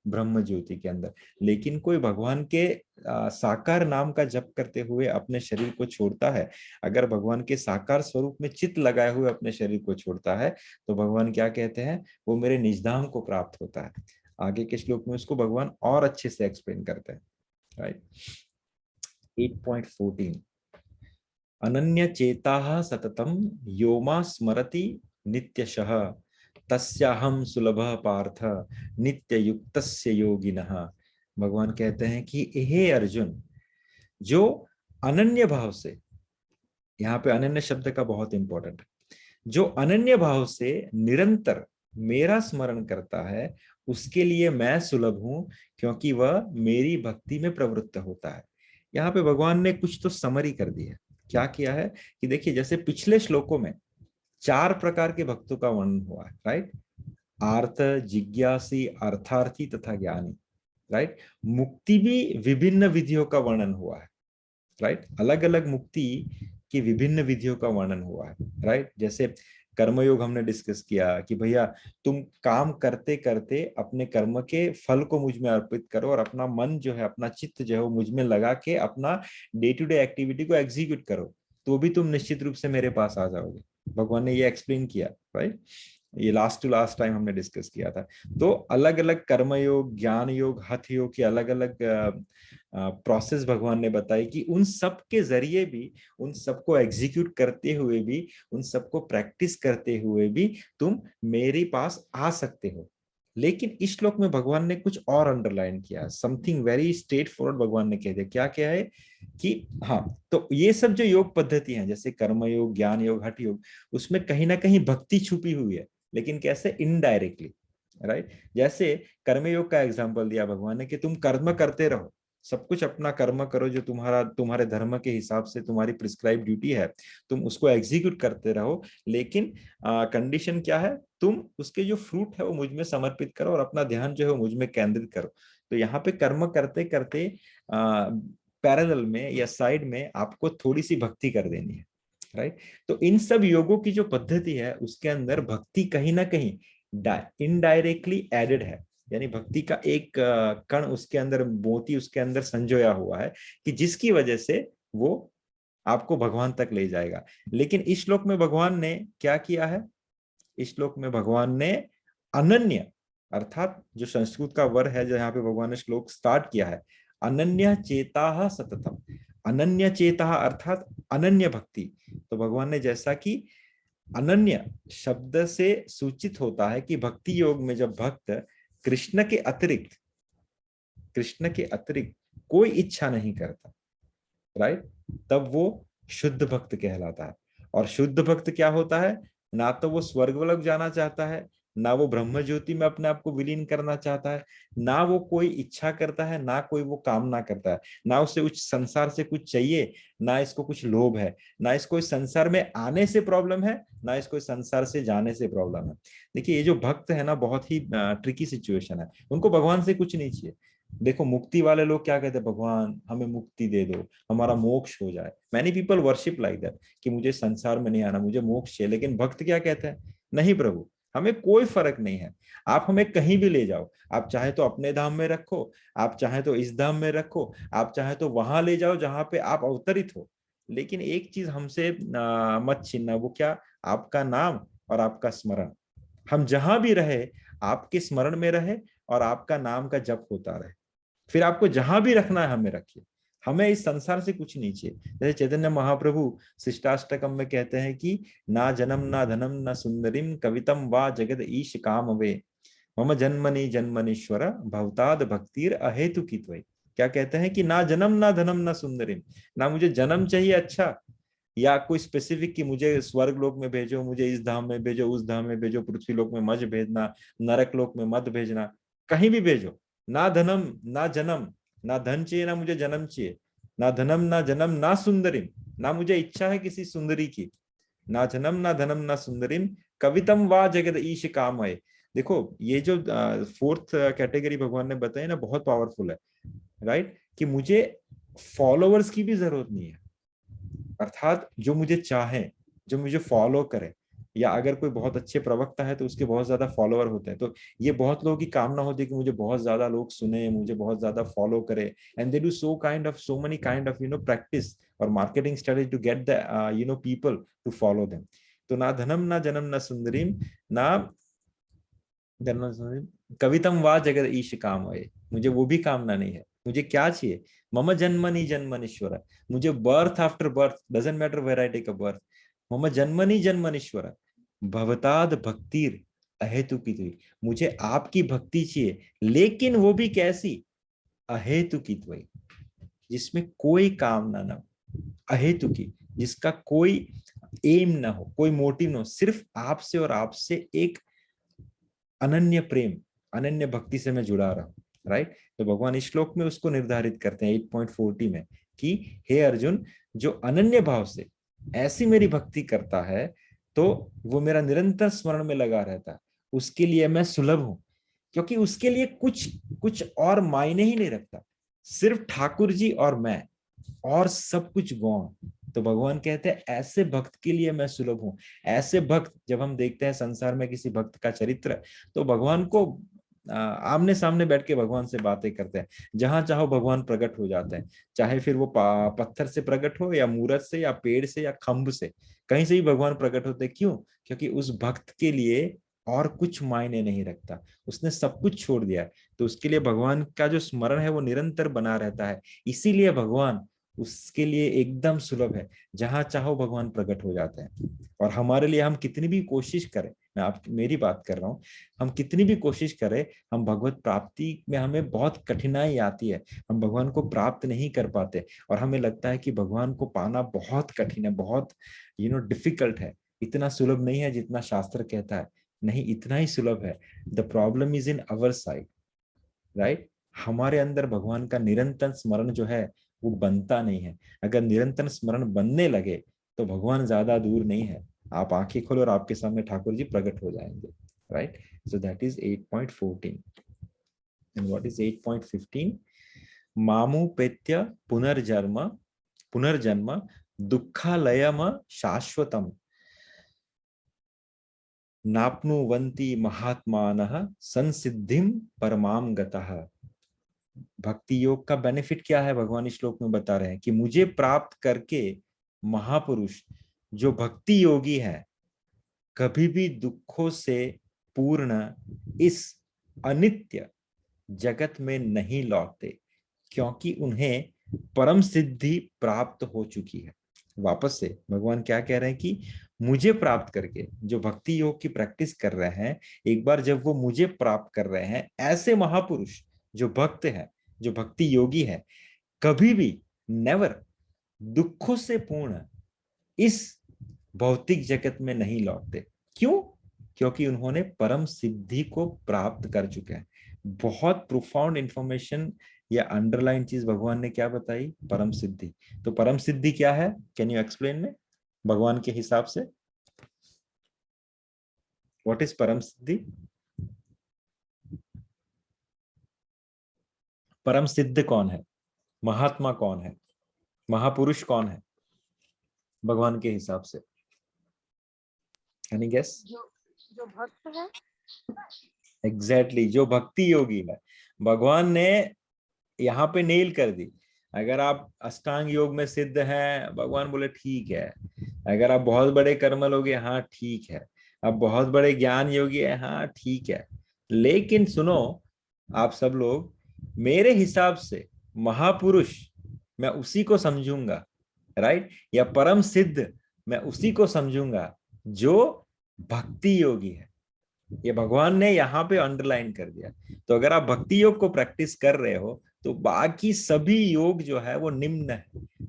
ब्रह्म ज्योति के अंदर। लेकिन कोई भगवान के साकार नाम का जप करते हुए अपने शरीर को छोड़ता है, अगर भगवान के साकार स्वरूप में चित्त लगाए हुए अपने शरीर को छोड़ता है, तो भगवान क्या कहते हैं? वो मेरे निजधाम को प्राप्त होता है। आगे के श्लोक में उसको भगवान और अच्छे से एक्सप्लेन करते हैं, राइट। 8.14 अनन्य चेताः सततम योमा स्मरति नित्यशः तस्याहम सुलभः पार्थ नित्य युक्तस्य योगिनः। भगवान कहते हैं कि हे अर्जुन, जो अनन्य भाव से, यहाँ पे अनन्य शब्द का बहुत इंपॉर्टेंट है, जो अनन्य भाव से निरंतर मेरा स्मरण करता है, उसके लिए मैं सुलभ हूं, क्योंकि वह मेरी भक्ति में प्रवृत्त होता है। यहाँ पे भगवान ने कुछ तो समरी कर दी है। क्या किया है कि देखिए, जैसे पिछले श्लोकों में 4 प्रकार के भक्तों का वर्णन हुआ है, राइट। आर्थ, जिज्ञासी, अर्थार्थी तथा ज्ञानी, राइट। मुक्ति भी विभिन्न विधियों का वर्णन हुआ है, राइट। अलग अलग मुक्ति की विभिन्न विधियों का वर्णन हुआ है, राइट। जैसे कर्मयोग हमने डिस्कस किया कि भैया तुम काम करते करते अपने कर्म के फल को मुझ में अर्पित करो और अपना मन जो है, अपना चित्त जो है वो मुझ में लगा के अपना डे टू डे एक्टिविटी को एग्जीक्यूट करो, तो भी तुम निश्चित रूप से मेरे पास आ जाओगे। भगवान ने ये एक्सप्लेन किया, राइट। ये लास्ट टू लास्ट टाइम हमने डिस्कस किया था। तो अलग अलग कर्मयोग, ज्ञान योग, हठ योग की अलग अलग प्रोसेस भगवान ने बताई कि उन सब के जरिए भी, उन सबको एग्जीक्यूट करते हुए भी, उन सबको प्रैक्टिस करते हुए भी तुम मेरे पास आ सकते हो। लेकिन इस श्लोक में भगवान ने कुछ और अंडरलाइन किया, समथिंग वेरी स्ट्रेट फॉरवर्ड भगवान ने कह दिया। क्या है कि हाँ, तो ये सब जो योग पद्धति हैं, जैसे कर्म योग, ज्ञान योग, हठ योग, उसमें कहीं ना कहीं भक्ति छुपी हुई है, लेकिन कैसे? Indirectly, right. जैसे कर्मयोग का एग्जांपल दिया भगवान ने कि तुम कर्म करते रहो, सब कुछ अपना कर्म करो जो तुम्हारे धर्म के हिसाब से तुम्हारी प्रिस्क्राइब ड्यूटी है, तुम उसको एग्जीक्यूट करते रहो। लेकिन कंडीशन क्या है? तुम उसके जो फ्रूट है वो मुझ में समर्पित करो और अपना ध्यान जो है वो मुझ में केंद्रित करो। तो यहाँ पे कर्म करते करते पैरेलल में या साइड में आपको थोड़ी सी भक्ति कर देनी है, राइट। तो इन सब योगों की जो पद्धति है उसके अंदर भक्ति कहीं ना कहीं इनडायरेक्टली एडेड है, यानी भक्ति का एक कण उसके अंदर, मोती उसके अंदर संजोया हुआ है, कि जिसकी वजह से वो आपको भगवान तक ले जाएगा। लेकिन इस श्लोक में भगवान ने क्या किया है? इस श्लोक में भगवान ने अनन्य, अर्थात जो संस्कृत का वर है, जो यहाँ पे भगवान ने श्लोक स्टार्ट किया है, अनन्य चेता सततम। अनन्य चेता अर्थात अनन्य भक्ति। तो भगवान ने, जैसा कि अनन्य शब्द से सूचित होता है कि भक्ति योग में जब भक्त कृष्ण के अतिरिक्त, कृष्ण के अतिरिक्त कोई इच्छा नहीं करता, राइट, तब वो शुद्ध भक्त कहलाता है। और शुद्ध भक्त क्या होता है? ना तो वो स्वर्गलोक जाना चाहता है, ना वो ब्रह्म ज्योति में अपने आप को विलीन करना चाहता है, ना वो कोई इच्छा करता है, ना कोई वो कामना करता है, ना उसे उस संसार से कुछ चाहिए, ना इसको कुछ लोभ है, ना इसको इस संसार में आने से प्रॉब्लम है, ना इसको इस संसार से जाने से प्रॉब्लम है। देखिए, ये जो भक्त है ना, बहुत ही ट्रिकी सिचुएशन है। उनको भगवान से कुछ नहीं चाहिए। देखो, मुक्ति वाले लोग क्या कहते हैं? भगवान हमें मुक्ति दे दो, हमारा मोक्ष हो जाए। Many people worship like that कि मुझे संसार में नहीं आना, मुझे मोक्ष चाहिए। लेकिन भक्त क्या कहते हैं? नहीं प्रभु, हमें कोई फर्क नहीं है, आप हमें कहीं भी ले जाओ। आप चाहे तो अपने धाम में रखो, आप चाहे तो इस धाम में रखो, आप चाहे तो वहां ले जाओ जहां पे आप अवतरित हो। लेकिन एक चीज हमसे मत छीनना। वो क्या? आपका नाम और आपका स्मरण। हम जहां भी रहे, आपके स्मरण में रहे और आपका नाम का जप होता रहे। फिर आपको जहां भी रखना है हमें रखिए, हमें इस संसार से कुछ नहीं चाहिए। जैसे चैतन्य महाप्रभु शिष्टाष्टकम में कहते हैं कि ना जन्म ना धनम ना सुंदरिम कवितम वा जगद ईश काम वे मम जन्मनि जन्मनीश्वर भवताद भक्तिर अहेतुकित्वै। क्या कहते हैं? कि ना जन्म ना धनम ना सुंदरिम, ना मुझे जन्म चाहिए अच्छा, या कोई स्पेसिफिक कि मुझे स्वर्ग लोक में भेजो, मुझे इस धाम में भेजो, उस धाम में भेजो, पृथ्वी लोक में मत भेजना, नरक लोक में मत भेजना, कहीं भी भेजो। ना धनम ना जन्म, ना धन चाहिए, ना मुझे जन्म चाहिए, ना धनम ना जन्म ना सुंदरिम, ना मुझे इच्छा है किसी सुंदरी की, ना जन्म ना धनम ना सुंदरिम कवितम वा जगद ईश कामय। देखो, ये जो फोर्थ कैटेगरी भगवान ने बताई ना, बहुत पावरफुल है, राइट, कि मुझे फॉलोअर्स की भी जरूरत नहीं है। अर्थात जो मुझे चाहे, जो मुझे फॉलो करे, या अगर कोई बहुत अच्छे प्रवक्ता है तो उसके बहुत ज्यादा फॉलोअर होते हैं, तो ये बहुत लोगों की कामना होती है कि मुझे बहुत ज्यादा लोग सुने, मुझे बहुत ज्यादा फॉलो करे, and they do so many kind of practice और marketing strategy to get the people to follow them. तो ना धनम ना जन्म ना सुंदरीम ना कवितम वा जगत ईश काम है, मुझे वो भी कामना नहीं है। मुझे क्या चाहिए? मम जन्मनि जन्मनीश्वर, मुझे birth after birth, doesn't matter where I take a birth, मम जन्मनि जन्मनीश्वर भवताद भक्तिर अहेतुकित, मुझे आपकी भक्ति चाहिए, लेकिन वो भी कैसी? अहेतुकित, जिसमें कोई कामना ना हो, अहेतुकी, जिसका कोई एम ना हो, कोई मोटिव ना हो, सिर्फ आपसे और आपसे एक अनन्य प्रेम, अनन्य भक्ति से मैं जुड़ा रहा हूं, राइट। तो भगवान इस श्लोक में उसको निर्धारित करते हैं 8.40 में कि हे अर्जुन, जो अनन्य भाव से ऐसी मेरी भक्ति करता है तो वो मेरा निरंतर स्मरण में लगा रहता है, उसके लिए मैं सुलभ हूं, क्योंकि उसके लिए कुछ कुछ और मायने ही नहीं रखता, सिर्फ ठाकुर जी और मैं, और सब कुछ गौण। तो भगवान कहते हैं ऐसे भक्त के लिए मैं सुलभ हूं। ऐसे भक्त, जब हम देखते हैं संसार में किसी भक्त का चरित्र, तो भगवान को आमने सामने बैठ के भगवान से बातें करते हैं, जहां चाहो भगवान प्रकट हो जाते हैं, चाहे फिर वो पत्थर से प्रकट हो या मूरत से या पेड़ से या खंभ से, कहीं से भी भगवान प्रकट होते। क्यों? क्योंकि उस भक्त के लिए और कुछ मायने नहीं रखता, उसने सब कुछ छोड़ दिया है, तो उसके लिए भगवान का जो स्मरण है वो निरंतर बना रहता है। इसीलिए भगवान उसके लिए एकदम सुलभ है, जहां चाहो भगवान प्रकट हो जाते हैं। और हमारे लिए हम कितनी भी कोशिश करें, मैं आप मेरी बात कर रहा हूँ, हम कितनी भी कोशिश करें, हम भगवत प्राप्ति में हमें बहुत कठिनाई आती है, हम भगवान को प्राप्त नहीं कर पाते, और हमें लगता है कि भगवान को पाना बहुत कठिन है, बहुत डिफिकल्ट है, इतना सुलभ नहीं है जितना शास्त्र कहता है। नहीं, इतना ही सुलभ है। The problem is in our side, right. हमारे अंदर भगवान का निरंतर स्मरण जो है वो बनता नहीं है। अगर निरंतर स्मरण बनने लगे तो भगवान ज्यादा दूर नहीं है, आप आंखें खोलो और आपके सामने ठाकुर जी प्रकट हो जाएंगे, right. So that is 8.14 and what is 8.15? मामुपेत्य पुनर्जन्म दुःखालयम शाश्वतम नाप्नुवन्ति महात्मानः संसिद्धिम परमाम गतः। भक्ति योग का बेनिफिट क्या है? भगवान इस श्लोक में बता रहे हैं कि मुझे प्राप्त करके महापुरुष जो भक्ति योगी है कभी भी दुखों से पूर्ण इस अनित्य जगत में नहीं लौटते, क्योंकि उन्हें परम सिद्धि प्राप्त हो चुकी है। वापस से भगवान क्या कह रहे हैं कि मुझे प्राप्त करके जो भक्ति योग की प्रैक्टिस कर रहे हैं, एक बार जब वो मुझे प्राप्त कर रहे हैं, ऐसे महापुरुष जो भक्त है, जो भक्ति योगी है, कभी भी नेवर दुखों से पूर्ण इस भौतिक जगत में नहीं लौटते। क्यों? क्योंकि उन्होंने परम सिद्धि को प्राप्त कर चुके हैं। बहुत प्रोफाउंड इंफॉर्मेशन या अंडरलाइन चीज भगवान ने क्या बताई? परम सिद्धि। तो परम सिद्धि क्या है? कैन यू एक्सप्लेन में भगवान के हिसाब से? व्हाट इज परम सिद्धि? परम सिद्ध कौन है? महात्मा कौन है? महापुरुष कौन है भगवान के हिसाब से? Any guess? जो भक्त है। एग्जैक्टली, जो भक्ति योगी है। भगवान ने यहाँ पे नेल कर दी। अगर आप अष्टांग योग में सिद्ध हैं, भगवान बोले ठीक है। अगर आप बहुत बड़े कर्म लोगे, हाँ ठीक है। आप बहुत बड़े ज्ञान योगी है, हाँ ठीक है। लेकिन सुनो आप सब लोग, मेरे हिसाब से महापुरुष मैं उसी को समझूंगा, राइट? या परम सिद्ध मैं उसी को समझूंगा जो भक्ति योगी है। ये भगवान ने यहाँ पे अंडरलाइन कर दिया। तो अगर आप भक्ति योग को प्रैक्टिस कर रहे हो तो बाकी सभी योग जो है वो निम्न है।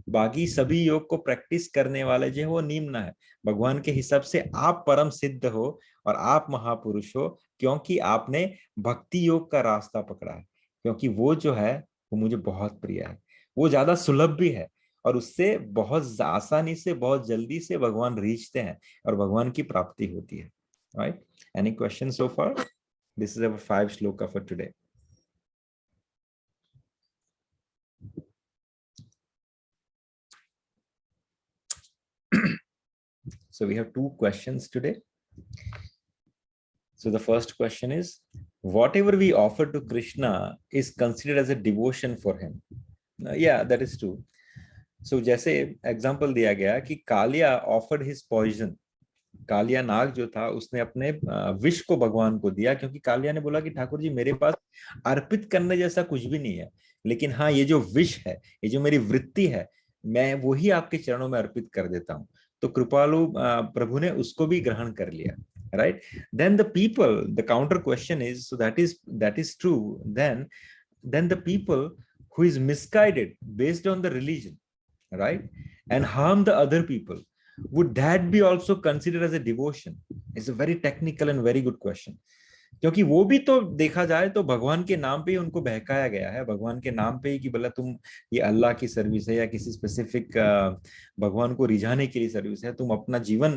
बाकी सभी योग को प्रैक्टिस करने वाले जो है वो निम्न है। भगवान के हिसाब से आप परम सिद्ध हो और आप महापुरुष हो, क्योंकि आपने भक्ति योग का रास्ता पकड़ा है। क्योंकि वो जो है वो मुझे बहुत प्रिय है, वो ज्यादा सुलभ भी है, और उससे बहुत आसानी से, बहुत जल्दी से भगवान रीचते हैं और भगवान की प्राप्ति होती है। Right? Any questions so far? This is our 5 shloka for today. So we have 2 questions today. So the first question is, whatever we offer to Krishna is considered as a devotion for him. Yeah, that is true. So जैसे example दिया गया कि Kaliya offered his poison. Kaliya नाग जो था उसने अपने विष को भगवान को दिया, क्योंकि कालिया ने बोला कि ठाकुर जी मेरे पास अर्पित करने जैसा कुछ भी नहीं है, लेकिन हाँ ये जो विष है, ये जो मेरी वृत्ति है, मैं वही आपके चरणों में अर्पित कर देता हूँ। तो कृपालु प्रभु ने उसको भी ग्रहण कर लिया, right? Then the people, the counter question is, so that is true, then the people who is misguided based on the religion, right, and harm the other people, would that be also considered as a devotion? It's a very technical and very good question. क्योंकि वो भी तो देखा जाए तो भगवान के नाम पे ही उनको बहकाया गया है, भगवान के नाम पे ही कि बोला तुम ये अल्लाह की सर्विस है या किसी स्पेसिफिक भगवान को रिझाने के लिए सर्विस है, तुम अपना जीवन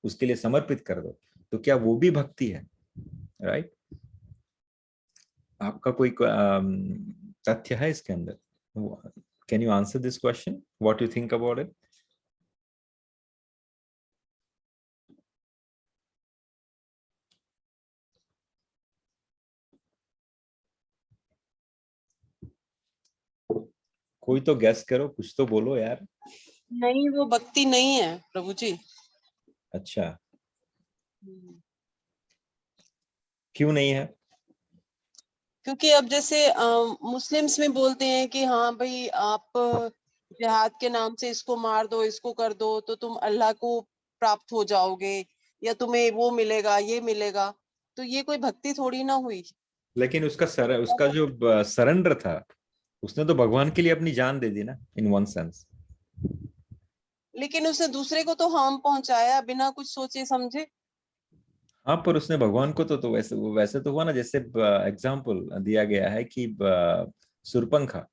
उसके लिए समर्पित कर दो। तो क्या वो भी भक्ति है? राइट? आपका कोई तथ्य है इसके अंदर? Can you answer this question? What you think about it? कोई तो गैस करो, कुछ तो बोलो यार। नहीं, वो भक्ति नहीं है प्रभु जी। अच्छा, क्यों नहीं है? क्योंकि अब जैसे मुस्लिम्स में बोलते हैं कि हाँ भाई आप जिहाद के नाम से इसको मार दो, इसको कर दो तो तुम अल्लाह को प्राप्त हो जाओगे या तुम्हें वो मिलेगा, ये मिलेगा। तो ये कोई भक्ति थोड़ी ना हुई। लेकिन उसका जो सरेंडर था, उसने तो भगवान के लिए अपनी जान दे दी ना, इन वन सेंस। लेकिन उसने दूसरे को तो हार्म पहुंचाया बिना कुछ सोचे समझे। हाँ, पर उसने भगवान को तो वैसे तो हुआ ना, जैसे एग्जाम्पल दिया गया है कि सुरपंखा,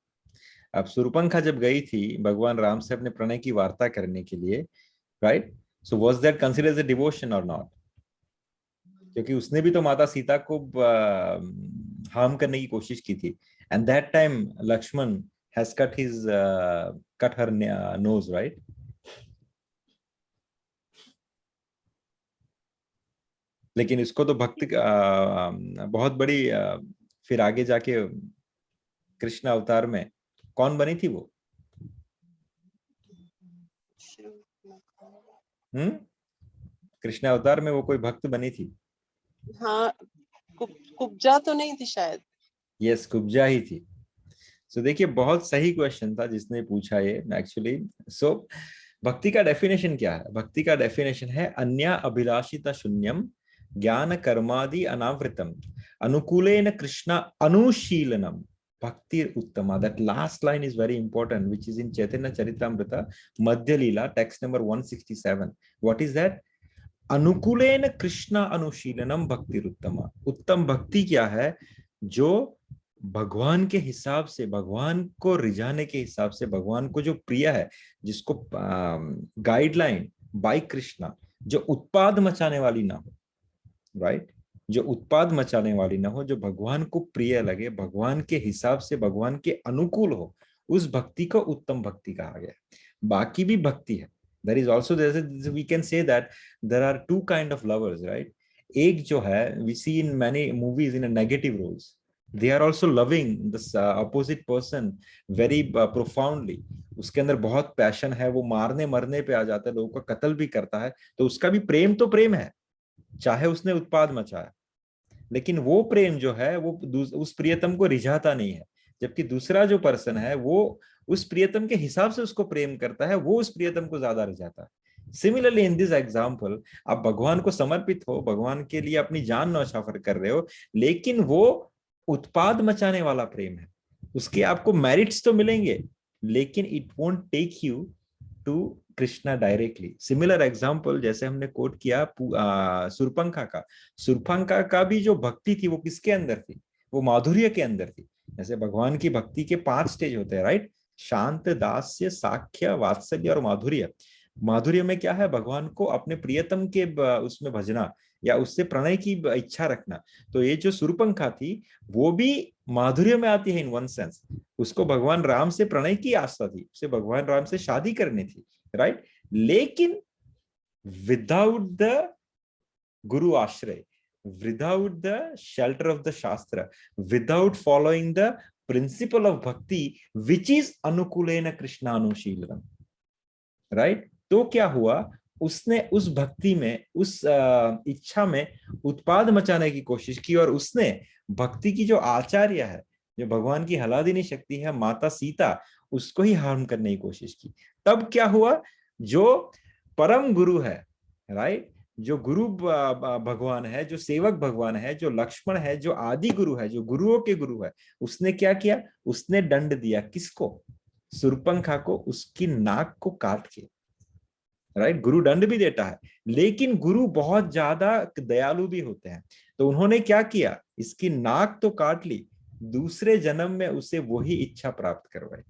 अब सुरपंखा जब गई थी भगवान राम से अपने प्रणय की वार्ता करने के लिए, right? So was that considered as a devotion और नॉट? क्योंकि उसने भी तो माता सीता को हार्म करने की कोशिश की थी, and that time Lakshman has cut her nose, right? लेकिन इसको तो भक्ति बहुत बड़ी फिर आगे जाके कृष्ण अवतार में कौन बनी थी वो? कृष्ण अवतार में वो कोई भक्त बनी थी? हाँ, कुब्जा तो नहीं थी शायद। यस, कुब्जा ही थी। सो देखिए बहुत सही क्वेश्चन था जिसने पूछा ये एक्चुअली। सो भक्ति का डेफिनेशन क्या है? भक्ति का डेफिनेशन है अन्या अभिलाषिता शून्यम ज्ञान कर्मादि अनावृतम अनुकूलेन कृष्ण अनुशीलनम भक्ति उत्तमा। That last line is very important, which is in Chaitanya Charitamrita Madhya Leela, text number 167. What is that? अनुकूलेन Krishna अनुशीलनम भक्ति उत्तमा। उत्तम भक्ति क्या है? जो भगवान के हिसाब से, भगवान को रिझाने के हिसाब से, भगवान को जो प्रिय है, जिसको गाइडलाइन बाय कृष्णा, जो उत्पाद मचाने वाली ना हो, राइट, जो उत्पाद मचाने वाली ना हो, जो भगवान को प्रिय लगे, भगवान के हिसाब से, भगवान के अनुकूल हो, उस भक्ति को उत्तम भक्ति कहा गया। बाकी भी भक्ति है। There is also, we can say that there are two kind of lovers, right? एक जो है, we see in many movies in a negative roles, they are also loving this opposite person very profoundly. उसके अंदर बहुत passion है, वो मारने मरने पे आ जाता है, लोगों का कत्ल भी करता है, तो उसका भी प्रेम तो प्रेम है, चाहे उसने उत्पाद मचाया, लेकिन वो प्रेम जो है वो उस प्रियतम को रिझाता नहीं है। जबकि दूसरा जो पर्सन है वो उस प्रियतम के हिसाब से उसको प्रेम करता है, वो उस प्रियतम को ज्यादा रिझाता है। सिमिलरली इन दिस एग्जाम्पल, आप भगवान को समर्पित हो, भगवान के लिए अपनी जान न्यौछावर कर रहे हो, लेकिन वो उत्पाद मचाने वाला प्रेम है। उसके आपको मेरिट्स तो मिलेंगे, लेकिन it won't take you to Krishna directly. Similar example जैसे हमने कोट किया सुरपंखा का। सुरपंखा का भी जो भक्ति थी वो किसके अंदर थी? वो माधुर्य के अंदर थी। जैसे भगवान की भक्ति के 5 स्टेज होते हैं, राइट? शांत, दास्य, साख्य, वात्सल्य और माधुर्य। माधुर्य में क्या है? भगवान को अपने प्रियतम के उसमें भजना या उससे प्रणय की इच्छा रखना। तो ये जो सुरपंखा थी वो भी माधुर्य में आती है इन वन सेंस। उसको भगवान राम से प्रणय की आस्था थी, उसे भगवान राम से शादी करनी थी, राइट? लेकिन विदाउट द गुरु आश्रय, without the shelter of the shastra, without following the principle of bhakti, which is anukulena krishna anushīlanam, right? तो क्या हुआ? उसने उस भक्ति में, उस इच्छा में उत्पाद मचाने की कोशिश की, और उसने भक्ति की जो आचार्य है, जो भगवान की हलादिनी शक्ति है, माता सीता, उसको ही हार्म करने की कोशिश की। तब क्या हुआ? जो परम गुरु है, राइट, जो गुरु भगवान है, जो सेवक भगवान है, जो लक्ष्मण है, जो आदि गुरु है, जो गुरुओं के गुरु है, उसने क्या किया? उसने दंड दिया। किसको? सुरपंखा को, उसकी नाक को काट के, राइट? गुरु दंड भी देता है, लेकिन गुरु बहुत ज्यादा दयालु भी होते हैं। तो उन्होंने क्या किया? इसकी नाक तो काट ली, दूसरे जन्म में उसे वही इच्छा प्राप्त करवाई।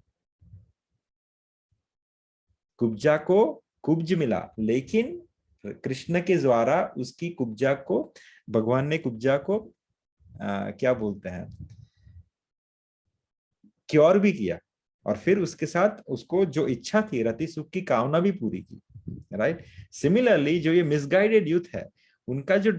कुब्जा को कुब्ज मिला, लेकिन कृष्ण के द्वारा उसकी कुब्जा को, भगवान ने कुब्जा को क्या बोलते हैं, क्योर भी किया, और फिर उसके साथ उसको जो इच्छा थी, रति सुख की कामना भी पूरी की, राइट? सिमिलरली जो ये मिसगाइडेड यूथ है, उनका जो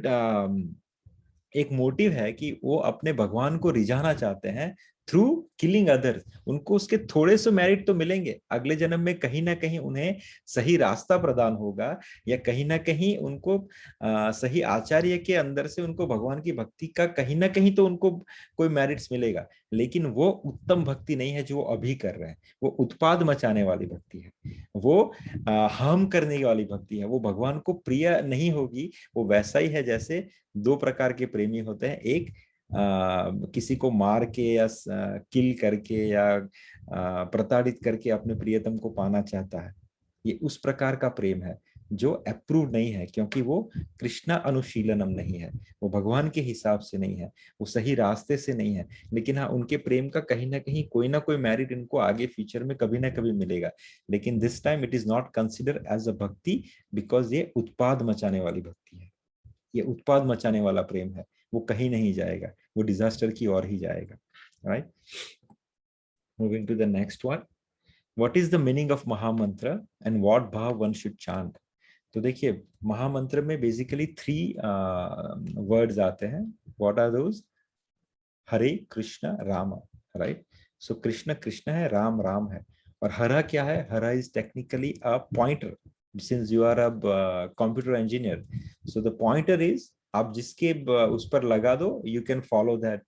एक मोटिव है कि वो अपने भगवान को रिझाना चाहते हैं थ्रू किलिंग अदर्स। उनको उसके थोड़े से मेरिट तो मिलेंगे, अगले जन्म में कहीं ना कहीं उन्हें सही रास्ता प्रदान होगा, या कहीं ना कहीं उनको सही आचार्य के अंदर से उनको भगवान की भक्ति का कहीं ना कहीं तो उनको कोई मेरिट्स मिलेगा। लेकिन वो उत्तम भक्ति नहीं है जो वो अभी कर रहे हैं। वो उत्पाद मचाने वाली भक्ति है, वो हार्म करने वाली भक्ति है, वो भगवान को प्रिय नहीं होगी। वो वैसा ही है जैसे 2 प्रकार के प्रेमी होते हैं। एक किसी को मार के या किल करके या प्रताड़ित करके अपने प्रियतम को पाना चाहता है। ये उस प्रकार का प्रेम है जो अप्रूव नहीं है, क्योंकि वो कृष्णा अनुशीलनम नहीं है, वो भगवान के हिसाब से नहीं है, वो सही रास्ते से नहीं है। लेकिन हाँ, उनके प्रेम का कहीं ना कहीं कोई ना कोई मेरिट इनको आगे फ्यूचर में कभी ना कभी मिलेगा। लेकिन this time it is not consider as a bhakti, because ये उत्पाद मचाने वाली भक्ति है, ये उत्पाद मचाने वाला प्रेम है। वो कहीं नहीं जाएगा, वो डिजास्टर की ओर ही जाएगा, right? Moving to the next one, what is the meaning of mahamantra and what bhav one should chant? तो देखिए, महामंत्र में बेसिकली 3 वर्ड्स आते हैं। What are those? Hare, Krishna, Ram, right? So Krishna Krishna है, राम राम है, और हरा क्या है? Hara is technically a pointer, since you are a computer engineer, so the pointer is आप जिसके उस पर लगा दो, you can follow that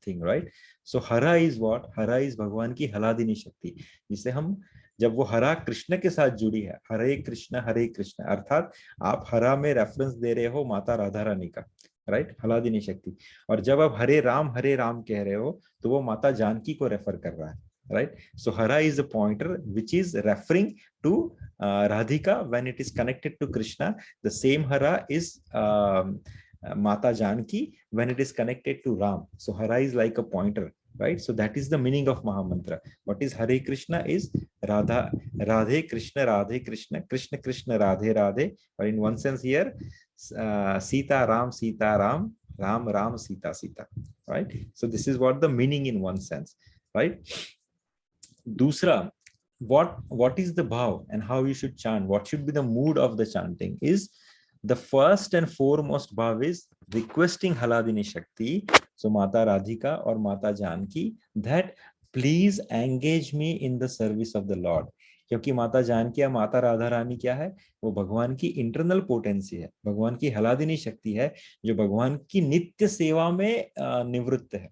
thing, right. So Hara is what, हरा इज भगवान की हलादिनी शक्ति, जिसे हम, जब वो हरा कृष्ण के साथ जुड़ी है, हरे कृष्ण, अर्थात आप हरा में रेफरेंस दे रहे हो माता राधा रानी का, राइट, हलादिनी शक्ति। और जब आप हरे राम कह रहे हो तो वो माता जानकी को रेफर कर रहा है, right? So hara is a pointer which is referring to Radhika when it is connected to Krishna. The same hara is Mata Janki when it is connected to Ram. So hara is like a pointer, right? So that is the meaning of Mahamantra. What is Hare Krishna is Radhe Krishna, Krishna Krishna, Radhe Radhe. Or in one sense here, Sita Ram, Ram Ram, Sita, right? So this is what the meaning in one sense, right? दूसरा, what is the bhav and how you should chant, what should be the mood of the chanting is the first and foremost bhav is requesting Haladini Shakti, so Mata Radhika or Mata Janki, that please engage me in the service of the Lord. क्योंकि माता जानकी या माता राधा रानी क्या है, वो भगवान की internal potency है, भगवान की हलादिनी शक्ति है, जो भगवान की नित्य सेवा में निवृत्त है।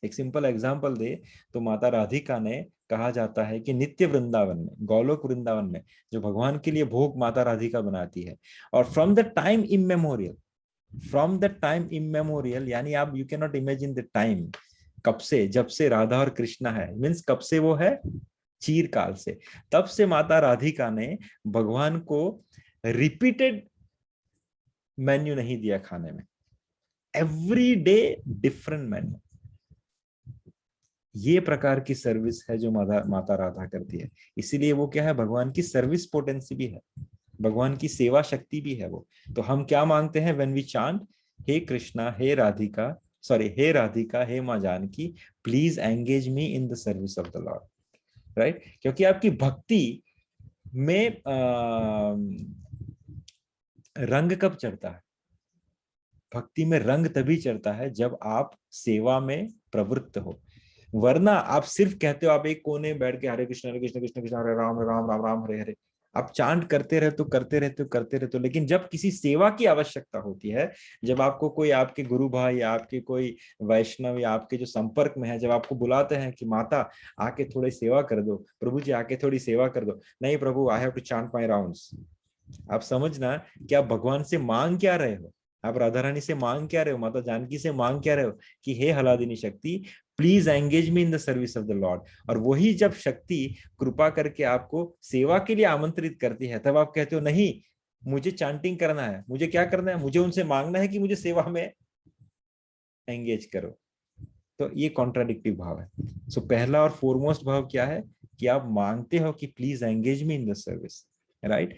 एक सिंपल एग्जांपल दे तो माता राधिका ने, कहा जाता है कि नित्य वृंदावन में, गोलोक वृंदावन में जो भगवान के लिए भोग माता राधिका बनाती है, और फ्रॉम द टाइम इमेमोरियल, यानी आप, you can not imagine the time, कब से, जब से राधा और कृष्णा है, मीन्स कब से वो है, चीरकाल से, तब से माता राधिका ने भगवान को रिपीटेड मेन्यू नहीं दिया खाने में, एवरी डे डिफरेंट मेन्यू। ये प्रकार की सर्विस है जो माता राधा करती है, इसीलिए वो क्या है, भगवान की सर्विस पोटेंसी भी है, भगवान की सेवा शक्ति भी है वो। तो हम क्या मांगते हैं व्हेन वी चांट, हे कृष्णा, हे राधिका, हे राधिका, हे मां Janaki, please engage me in the service of the Lord, right. क्योंकि आपकी भक्ति में रंग कब चढ़ता है, भक्ति में रंग तभी चढ़ता है जब आप सेवा में प्रवृत्त हो, वरना आप सिर्फ कहते हो, आप एक कोने बैठ के हरे कृष्ण कृष्ण कृष्ण हरे राम राम राम राम हरे हरे, आप चांट करते रहते हो, लेकिन जब किसी सेवा की आवश्यकता होती है, जब आपको कोई, आपके गुरु भाई या आपके कोई वैष्णव या आपके जो संपर्क में है, जब आपको बुलाते हैं कि माता आके थोड़ी सेवा कर दो, प्रभु जी आके थोड़ी सेवा कर दो, नहीं प्रभु I have to chant my rounds, आप समझना कि आप भगवान से मांग क्या रहे हो, आप राधा रानी से मांग क्या रहे हो, माता जानकी से मांग क्या रहे हो कि हे हलादिनी शक्ति, please engage me in the service of the Lord. और वही जब शक्ति कृपा करके आपको सेवा के लिए आमंत्रित करती है, तब आप कहते हो नहीं मुझे चांटिंग करना है, मुझे क्या करना है, मुझे उनसे मांगना है कि मुझे सेवा में एंगेज करो। तो ये कॉन्ट्राडिक्टिव भाव है। सो पहला और फोरमोस्ट भाव क्या है कि आप मांगते हो कि please engage me in the service, right.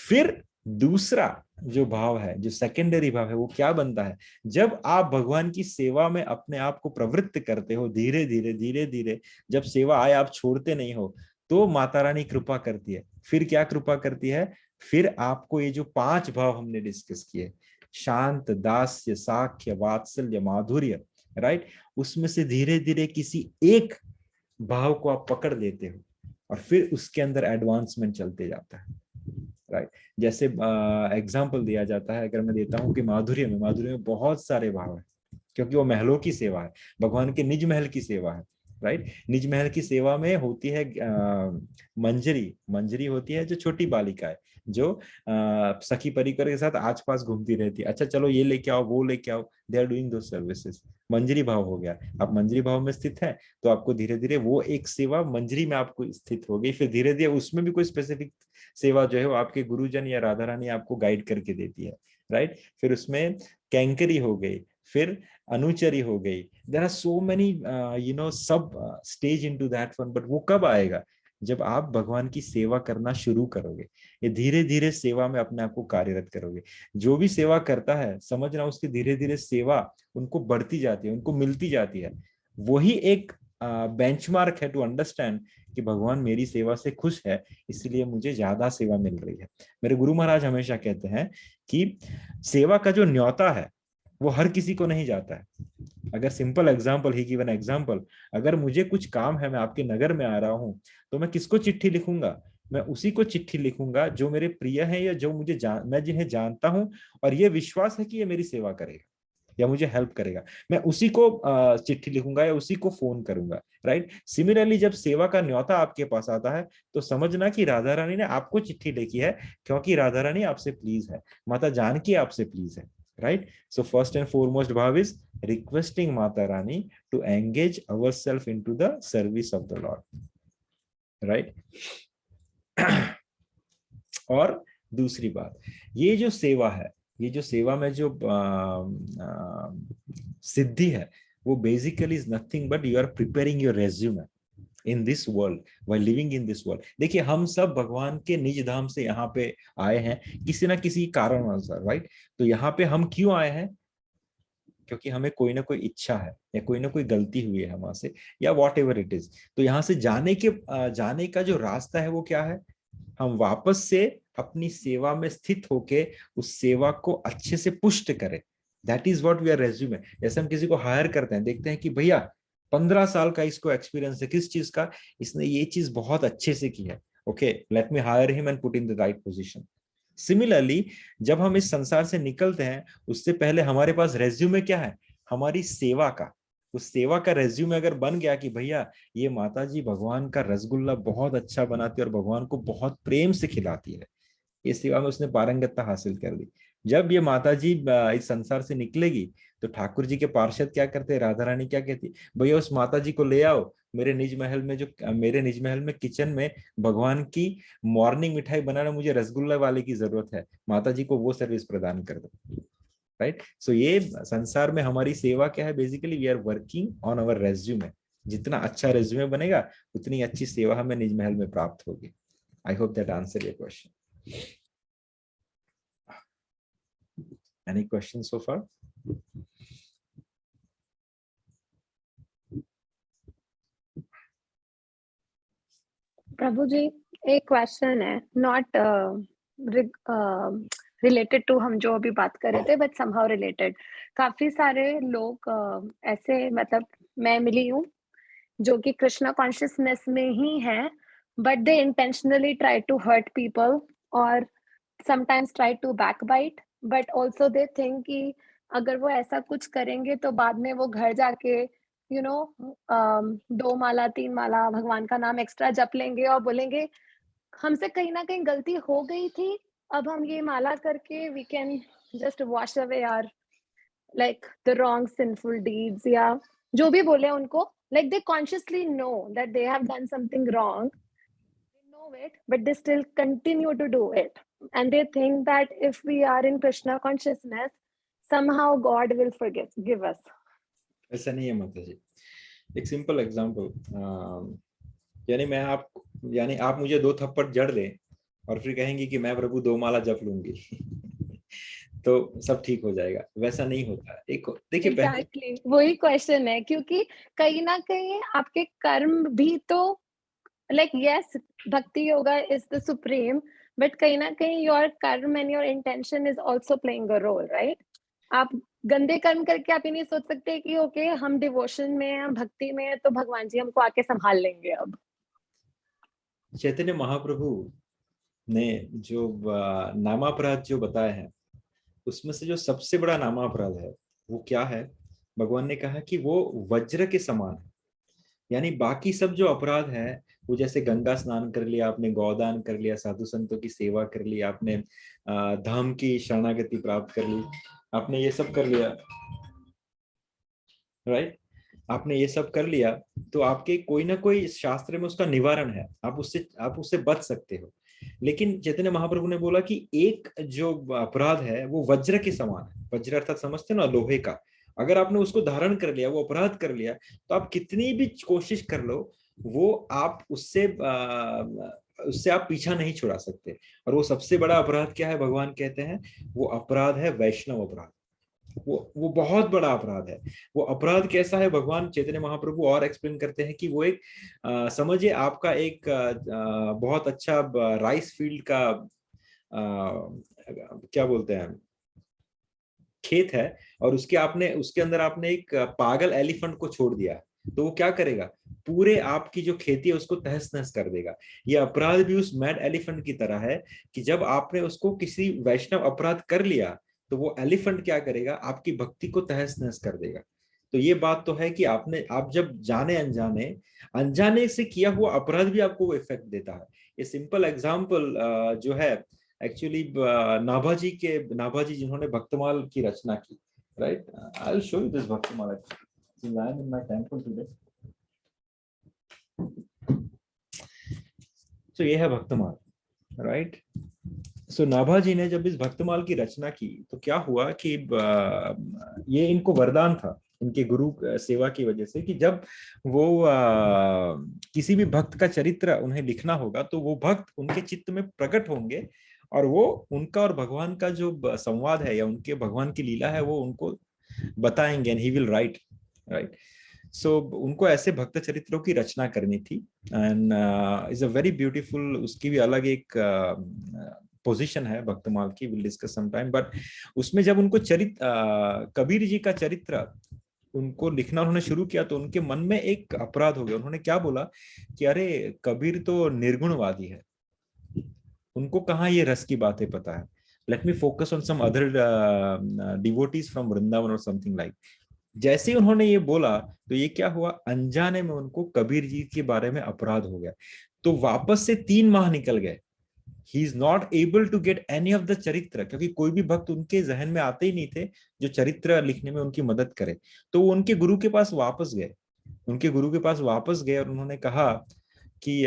फिर दूसरा जो भाव है, जो सेकेंडरी भाव है, वो क्या बनता है, जब आप भगवान की सेवा में अपने आप को प्रवृत्त करते हो, धीरे धीरे जब सेवा आए आप छोड़ते नहीं हो, तो माता रानी कृपा करती है। फिर क्या कृपा करती है, फिर आपको ये जो 5 भाव हमने डिस्कस किए, शांत, दास्य, साख्य, वात्सल्य, माधुर्य, राइट, उसमें से धीरे धीरे किसी एक भाव को आप पकड़ लेते हो और फिर उसके अंदर एडवांसमेंट चलते जाता है, राइट। जैसे एग्जाम्पल दिया जाता है, अगर मैं देता हूं कि माधुर्य में बहुत सारे भाव है, क्योंकि वो महलों की सेवा है, भगवान के निज महल की सेवा है, राइट। निज महल की सेवा में होती है मंजरी होती है, जो छोटी बालिका है, जो सखी परिकर के साथ आस पास घूमती रहती है, अच्छा चलो ये लेके आओ, वो लेके आओ, they are doing those services, मंजरी भाव हो गया। आप मंजरी भाव में स्थित है तो आपको धीरे धीरे वो एक सेवा मंजरी में आपको स्थित हो गई, फिर धीरे धीरे उसमें भी कोई स्पेसिफिक सेवा जो है वो आपके गुरुजन या राधा रानी आपको गाइड करके देती है, राइट। फिर उसमें कैंकरी हो गई, फिर अनुचरी हो गई, देयर आर सो मेनी सब stage into that one. But वो कब आएगा, जब आप भगवान की सेवा करना शुरू करोगे, ये धीरे धीरे सेवा में अपने आप को कार्यरत करोगे। जो भी सेवा करता है, समझना उसकी धीरे धीरे सेवा उनको बढ़ती जाती है, उनको मिलती जाती है। वही एक बेंचमार्क है टू अंडरस्टैंड कि भगवान मेरी सेवा से खुश है, इसलिए मुझे ज्यादा सेवा मिल रही है। मेरे गुरु महाराज हमेशा कहते हैं कि सेवा का जो न्योता है वो हर किसी को नहीं जाता है। अगर सिंपल एग्जांपल ही गिवन एग्जांपल, अगर मुझे कुछ काम है, मैं आपके नगर में आ रहा हूं, तो मैं किसको चिट्ठी लिखूंगा, मैं उसी को चिट्ठी लिखूंगा जो मेरे प्रिय हैं या जो मैं जिन्हें जानता हूं और ये विश्वास है कि ये मेरी सेवा करेगा या मुझे हेल्प करेगा, मैं उसी को चिट्ठी लिखूंगा या उसी को फोन करूंगा। राइट। सिमिलरली जब सेवा का न्योता आपके पास आता है तो समझना कि राधा रानी ने आपको चिट्ठी लिखी है क्योंकि राधा रानी आपसे प्लीज है, माता जानकी आपसे प्लीज है। Right. So first and foremost bhav is requesting Mata Rani to engage ourselves into the service of the Lord. Right. और दूसरी बात, ये जो सेवा है, ये जो सेवा में जो सिद्धि है, वो basically is nothing but you are preparing your resume in this world, while living in this world. देखिए हम सब भगवान के निज धाम से यहाँ पे आए हैं किसी ना किसी कारण अनुसार। राइट। तो यहाँ पे हम क्यों आए हैं? क्योंकि हमें कोई ना कोई इच्छा है या कोई ना कोई गलती हुई है हमारे से या वॉट एवर इट इज। तो यहाँ से जाने का जो रास्ता है वो क्या है? हम वापस से अपनी सेवा में स्थित होके उस सेवा को अच्छे से पुष्ट करें। That is what we are resume. जैसे हम किसी को हायर करते हैं, देखते हैं कि भैया 15 साल का इसको एक्सपीरियंस है, किस चीज का? इसने ये चीज बहुत अच्छे से की है, okay let me hire him and put in the right position. Similarly जब हम इस संसार से निकलते हैं उससे पहले हमारे पास रेज्यूमे क्या है? हमारी सेवा का। उस सेवा का रेज्यूमे अगर बन गया कि भैया ये माता जी भगवान का रसगुल्ला बहुत अच्छा बनाती है और भगवान को बहुत प्रेम से खिलाती है, ये सेवा में उसने पारंगतता हासिल कर ली। जब ये माता जी इस संसार से निकलेगी तो ठाकुर जी के पार्षद क्या करते हैं? राधा रानी क्या कहती? भैया उस माता जी को ले आओ मेरे निज महल में किचन में भगवान की मॉर्निंग मिठाई बनाना, मुझे रसगुल्ला वाले की जरूरत है, माता जी को वो सर्विस प्रदान कर दो। राइट। सो ये संसार में हमारी सेवा क्या है? Basically we are working on our resume. जितना अच्छा रेज्यूमे बनेगा उतनी अच्छी सेवा हमें निज महल में प्राप्त होगी। I hope that answer your question. Any questions so far? प्रभु जी एक क्वेश्चन है, नॉट रिलेटेड टू हम जो अभी बात कर रहे थे, बट समहाउ रिलेटेड। काफी सारे लोग ऐसे, मतलब मैं मिली हूँ जो कि कृष्णा कॉन्शियसनेस में ही है, but they intentionally try to hurt people और sometimes try to backbite, but also they think कि अगर वो ऐसा कुछ करेंगे तो बाद में वो घर जाके यू नो 2 माला 3 माला भगवान का नाम एक्स्ट्रा जप लेंगे और बोलेंगे हमसे कहीं ना कहीं गलती हो गई थी, अब हम ये माला करके we can just wash away our like the wrong sinful deeds, या जो भी बोले उनको, like they consciously know that they have done something wrong, they know it, but they still continue to do it, and they think that if we are in Krishna consciousness somehow God will give us. ऐसा नहीं है माता जी। एक simple example, यानी आप मुझे 2 थप्पड़ जड़ दें और फिर कहेंगे कि मैं प्रभु 2 माला जप लूंगी तो सब ठीक हो जाएगा, वैसा नहीं होता। एक देखिए Exactly, वही क्वेश्चन है, क्योंकि कहीं ना कहीं आपके कर्म भी तो like yes, bhakti yoga is the supreme, but कहीं ना कहीं your कर्म and your intention is also playing a role, right? आप गंदे कर्म करके आप ये नहीं सोच सकते कि ओके हम डिवोशन में हैं, भक्ति में है, तो भगवान जी हमको आके संभाल लेंगे। अब चैतन्य महाप्रभु ने जो नामापराध जो बताया है उसमें से जो सबसे बड़ा नामापराध है वो क्या है? भगवान ने कहा कि वो वज्र के समान है। यानी बाकी सब जो अपराध है वो जैसे गंगा स्नान कर लिया आपने, गौदान कर लिया, साधु संतों की सेवा कर ली आपने, धाम की शरणागति प्राप्त कर ली आपने, ये सब कर लिया, राइट? आपने ये सब कर लिया तो आपके कोई ना कोई शास्त्र में उसका निवारण है, आप उससे बच सकते हो। लेकिन चैतन्य महाप्रभु ने बोला कि एक जो अपराध है वो वज्र के समान है। वज्र अर्थात समझते ना, लोहे का। अगर आपने उसको धारण कर लिया, वो अपराध कर लिया, तो आप कितनी भी कोशिश कर लो वो आप उससे आप पीछा नहीं छुड़ा सकते। और वो सबसे बड़ा अपराध क्या है? भगवान कहते हैं वो अपराध है वैष्णव अपराध। वो बहुत बड़ा अपराध है। वो अपराध कैसा है? भगवान चैतन्य महाप्रभु और एक्सप्लेन करते हैं कि वो एक समझिए आपका एक बहुत अच्छा राइस फील्ड का क्या बोलते हैं खेत है, और उसके अंदर आपने एक पागल एलिफेंट को छोड़ दिया, तो वो क्या करेगा? पूरे आपकी जो खेती है उसको तहस नहस कर देगा। ये अपराध भी उस मैड एलिफेंट की तरह है कि जब आपने उसको किसी वैष्णव अपराध कर लिया तो वो एलिफेंट क्या करेगा, आपकी भक्ति को तहस नहस कर देगा। तो ये बात तो है कि आप जब जाने अनजाने अनजाने से किया हुआ अपराध भी आपको वो इफेक्ट देता है। ये सिंपल एग्जांपल जो है एक्चुअली नाभाजी जिन्होंने भक्तमाल की रचना की, right, I will show you this Bhaktamal actually I am in my temple today. तो ये है भक्तमाल, राइट। सो नाभाजी ने जब इस भक्तमाल की रचना की तो क्या हुआ कि ये इनको वरदान था इनके गुरु सेवा की वजह से कि जब वो किसी भी भक्त का चरित्र उन्हें लिखना होगा तो वो भक्त उनके चित्त में प्रकट होंगे और वो उनका और भगवान का जो संवाद है या उनके भगवान की लीला है वो उनको बताएंगे, and he will write, right. So उनको ऐसे भक्त चरित्रों की रचना करनी थी and is a very beautiful, उसकी भी अलग एक पोजीशन है भक्तमाल की, will discuss some time. But उसमें जब उनको कबीर जी का चरित्र उनको लिखना उन्होंने शुरू किया तो उनके मन में एक अपराध हो गया। उन्होंने क्या बोला कि अरे कबीर तो निर्गुणवादी है, उनको कहाँ ये रस की बातें पता है, let me focus on some other devotees from Vrindavan और समथिंग लाइक। जैसे ही उन्होंने ये बोला तो ये क्या हुआ, अनजाने में उनको कबीर जी के बारे में अपराध हो गया। तो वापस से 3 माह निकल गए, he is not able to get any of the चरित्र, क्योंकि कोई भी भक्त उनके जहन में आते ही नहीं थे जो चरित्र लिखने में उनकी मदद करे। तो वो उनके गुरु के पास वापस गए, और उन्होंने कहा कि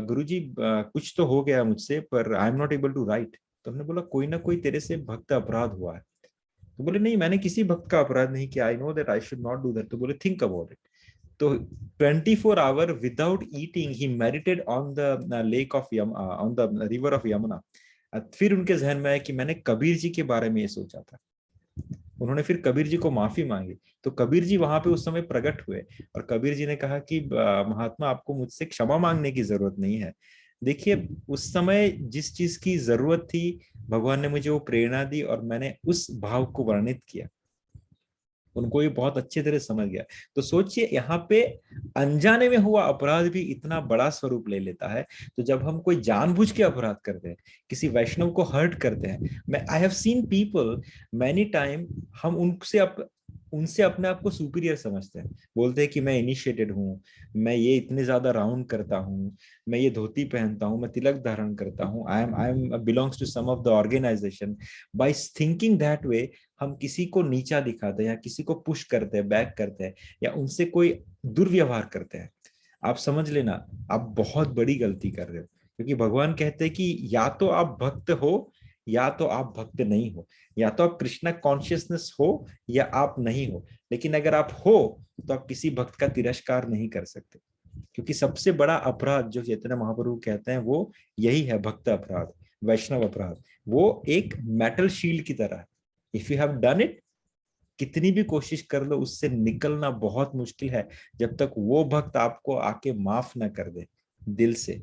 गुरुजी कुछ तो हो गया मुझसे, पर I am not able to write. तो हमने बोला कोई ना कोई तेरे से भक्त अपराध हुआ है। तो बोले नहीं, मैंने किसी भक्त का अपराध नहीं किया, I know that I should not do that. तो बोले थिंक अबाउट इट। तो 24 our without eating he mediated on the lake of on the river of Yamuna. फिर उनके जहन में आया कि मैंने कबीर जी के बारे में ये सोचा था। उन्होंने फिर कबीर जी को माफी मांगी। तो कबीर जी वहां पे उस समय प्रकट हुए और कबीर जी ने कहा कि महात्मा आपको मुझसे क्षमा मांगने की जरूरत नहीं है। देखिए उस समय जिस चीज की जरूरत थी भगवान ने मुझे वो प्रेरणा दी और मैंने उस भाव को वर्णित किया। उनको ये बहुत अच्छे तरह समझ गया। तो सोचिए यहाँ पे अनजाने में हुआ अपराध भी इतना बड़ा स्वरूप ले लेता है। तो जब हम कोई जानबूझ के अपराध करते हैं, किसी वैष्णव को हर्ट करते हैं, I have seen people many time, हम उनसे अपने आप को सुपीरियर समझते हैं, बोलते हैं कि मैं इनिशिएटेड हूँ, मैं ये इतने ज्यादा राउंड करता हूँ, मैं ये धोती पहनता हूँ, मैं तिलक धारण करता हूँ, I am belongs to some of the organization. By thinking that way हम किसी को नीचा दिखाते हैं या किसी को पुश करते हैं, बैक करते हैं या उनसे कोई दुर्व्यवहार करते हैं। आप समझ लेना आप बहुत बड़ी गलती कर रहे हो, क्योंकि भगवान कहते हैं कि या तो आप भक्त हो या तो आप भक्त नहीं हो, या तो आप कृष्णा कॉन्शियसनेस हो या आप नहीं हो। लेकिन अगर आप हो तो आप किसी भक्त का तिरस्कार नहीं कर सकते, क्योंकि सबसे बड़ा अपराध जो चैतन्य महाप्रभु कहते हैं वो यही है, भक्त अपराध, वैष्णव अपराध। वो एक मेटल शील्ड की तरह है। If you have done it, कितनी भी कोशिश कर लो उससे निकलना बहुत मुश्किल है जब तक वो भक्त आपको आके माफ ना कर दे दिल से,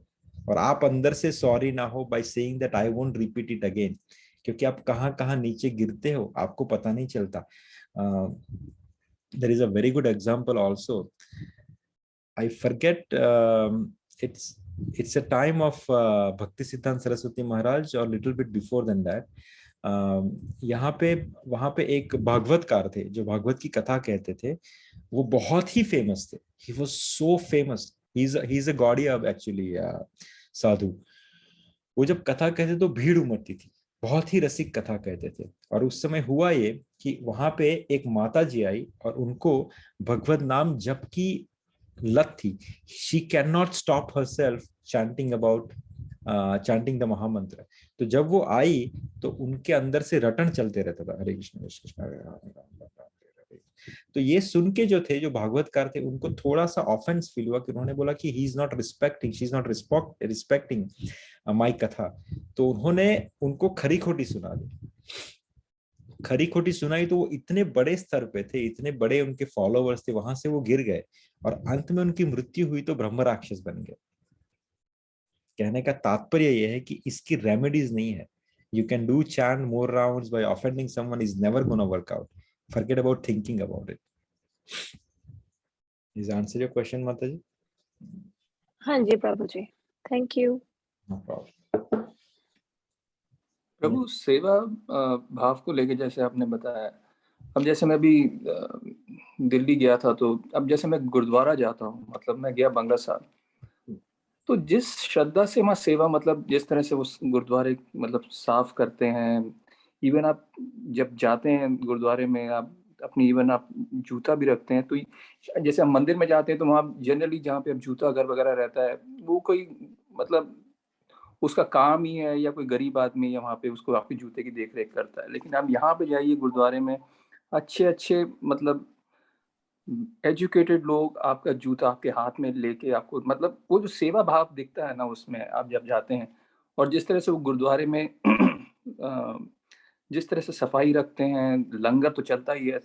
और आप अंदर से सॉरी ना हो by saying that I won't repeat it again. क्योंकि आप कहाँ कहाँ नीचे गिरते हो आपको पता नहीं चलता। There is a very good example also, I forget, it's a time of Bhakti Siddhanta Saraswati Maharaj और little bit before than that. यहाँ पे वहां पे एक भागवतकार थे जो भागवत की कथा कहते थे, वो बहुत ही फेमस थे। he was so famous, he's a gaudiya actually, साधु। वो जब कथा कहते तो भीड़ उमड़ती थी, बहुत ही रसिक कथा कहते थे। और उस समय हुआ ये कि वहां पे एक माता जी आई और उनको भगवत नाम जप की लत थी। She can not stop herself chanting about chanting the महामंत्र। तो जब वो आई तो उनके अंदर से रटन चलते रहता था, हरे कृष्ण कृष्ण हरे राम। तो ये सुन के जो थे, जो भागवतकार थे, उनको थोड़ा सा ऑफेंस फील हुआ कि उन्होंने बोला कि he is not respecting, she is not respecting my katha. तो उन्होंने उनको खरी खोटी सुना दी। खरी खोटी सुनाई तो वो इतने बड़े स्तर पे थे, इतने बड़े उनके फॉलोवर्स थे, वहां से वो गिर गए और अंत में उनकी मृत्यु हुई तो ब्रह्म राक्षस बन गए। कहने का तात्पर्य यह है कि इसकी रेमेडीज नहीं है। You can do chant more rounds by offending someone is never going to work out. Forget about thinking about it. Is answer your question, Mataji? हाँ जी प्रभु जी, थैंक यू। No problem. प्रभु सेवा भाव को लेके जैसे आपने बताया, अब जैसे मैं भी दिल्ली गया था, तो अब जैसे मैं गुरुद्वारा जाता हूँ, मतलब मैं गया बंगला साहब, तो जिस श्रद्धा से वहाँ सेवा, मतलब जिस तरह से उस गुरुद्वारे मतलब साफ करते हैं, इवन आप जब जाते हैं गुरुद्वारे में, आप अपनी इवन आप जूता भी रखते हैं, तो जैसे हम मंदिर में जाते हैं तो वहाँ जनरली जहाँ पे अब जूता अगर वगैरह रहता है, वो कोई मतलब उसका काम ही है, या कोई गरीब आदमी है वहाँ पे उसको आपके जूते की देख रेख करता है। लेकिन आप यहाँ पे जाइए गुरुद्वारे में, अच्छे अच्छे मतलब एजुकेटेड लोग आपका जूता आपके हाथ में लेके आपको, मतलब वो जो सेवा भाव दिखता है ना उसमें, आप जब जाते हैं, और जिस तरह से वो गुरुद्वारे में जिस तरह से सफाई रखते हैं, लंगर तो चलता ही है,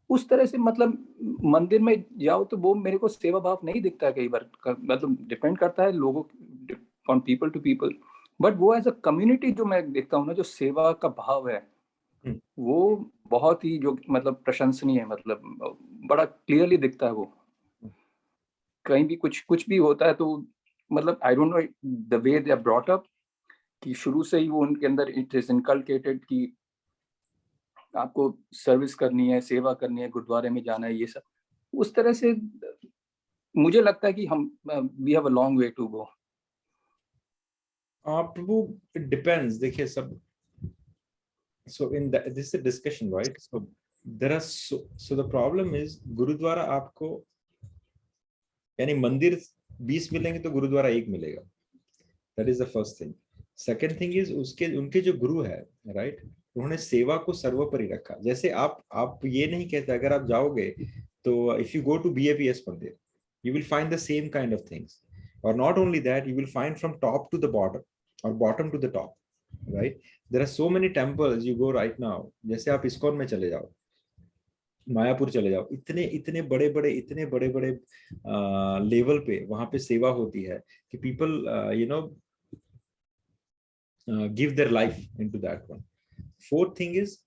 उस तरह से मतलब मंदिर में जाओ तो वो मेरे को सेवा भाव नहीं दिखता है कई बार, मतलब डिपेंड करता है लोगों, on people to people, but वो एज अ कम्युनिटी जो मैं देखता हूँ ना, जो सेवा का भाव है, वो बहुत ही जो मतलब प्रशंसनीय है, मतलब बड़ा क्लियरली दिखता है वो। कहीं भी कुछ भी होता है तो मतलब I don't know the way they are brought up, कि शुरू से ही वो उनके अंदर इट इज इनकलकेटेड कि आपको सर्विस करनी है, सेवा करनी है, गुरुद्वारे में जाना है, ये सब उस तरह से मुझे लगता है कि हम we have a long way to go. प्रभु इट डिपेंड्स, देखिए सब, so in that this is a discussion, right? So there are so the problem is gurdwara आपको, यानी मंदिर 20 मिलेंगे तो गुरुद्वारा 1 मिलेगा, that is the first thing. Second thing is उसके उनके जो गुरु है, right, उन्होंने सेवा को सर्वोपरि रखा। जैसे आप ये नहीं कहते, अगर आप जाओगे तो if you go to BAPS मंदिर, you will find the same kind of things, or not only that, you will find from top to the bottom or bottom to the top, right? There are so many temples you go right now, जैसे आप ISKCON में चले जाओ, मायापुर चले जाओ, इतने बड़े बड़े लेवल पे वहां पे सेवा होती है कि people you know give their life into that one. Fourth thing is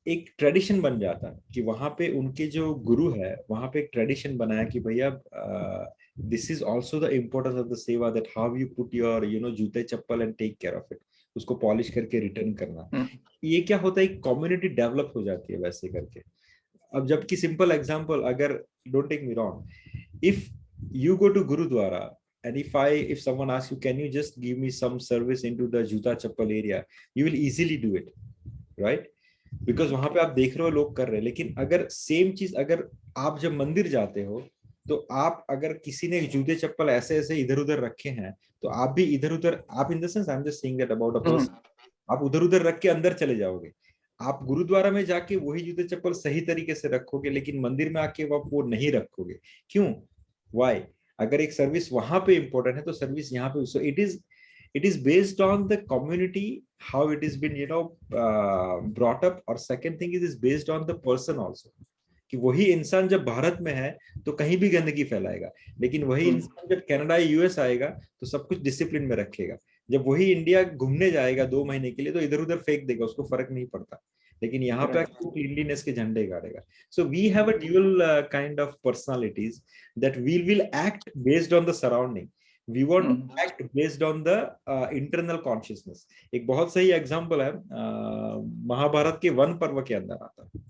एक ट्रेडिशन बन जाता है कि वहां पे उनके जो गुरु है, वहां पे एक ट्रेडिशन बनाया कि भैया this is also the importance of the seva, that how you put your joote chappal and take care of it, उसको पॉलिश करके रिटर्न करना। ये क्या होता है, एक कम्युनिटी डेवलप हो जाती है वैसे करके। अब जबकि सिंपल एग्जांपल, अगर don't take me wrong, if you go to Gurudwara and if someone asks you, can you just give me some service into the juta chappal area, you will easily do it, right? Because वहां पे आप देख रहे हो लोग कर रहे हैं। लेकिन अगर सेम चीज अगर आप जब मंदिर जाते हो, तो आप अगर किसी ने जूते चप्पल ऐसे ऐसे इधर उधर रखे हैं, तो आप भी इधर उधर, आप in the sense I am just saying that about a person, आप उधर उधर रख के अंदर चले जाओगे। आप गुरुद्वारा में जाके वही जूते चप्पल सही तरीके से रखोगे, लेकिन मंदिर में आके वो नहीं रखोगे। क्यों? वाई? अगर एक सर्विस वहां पे इंपॉर्टेंट है तो सर्विस यहाँ पे, सो it is based on the community, how it has been brought up, और second thing is based on the person also, कि वही इंसान जब भारत में है तो कहीं भी गंदगी फैलाएगा, लेकिन वही इंसान जब कनाडा यूएस आएगा तो सब कुछ डिसिप्लिन में रखेगा। जब वही इंडिया घूमने जाएगा 2 महीने के लिए तो इधर उधर फेंक देगा, उसको फर्क नहीं पड़ता, लेकिन यहाँ पे क्लीनलीनेस के झंडे गाड़ेगा। So we have a dual kind of personalities that we will act based on the surrounding, we want to act based on the internal consciousness. एक बहुत सही एग्जांपल है, महाभारत के वन पर्व के अंदर आता है,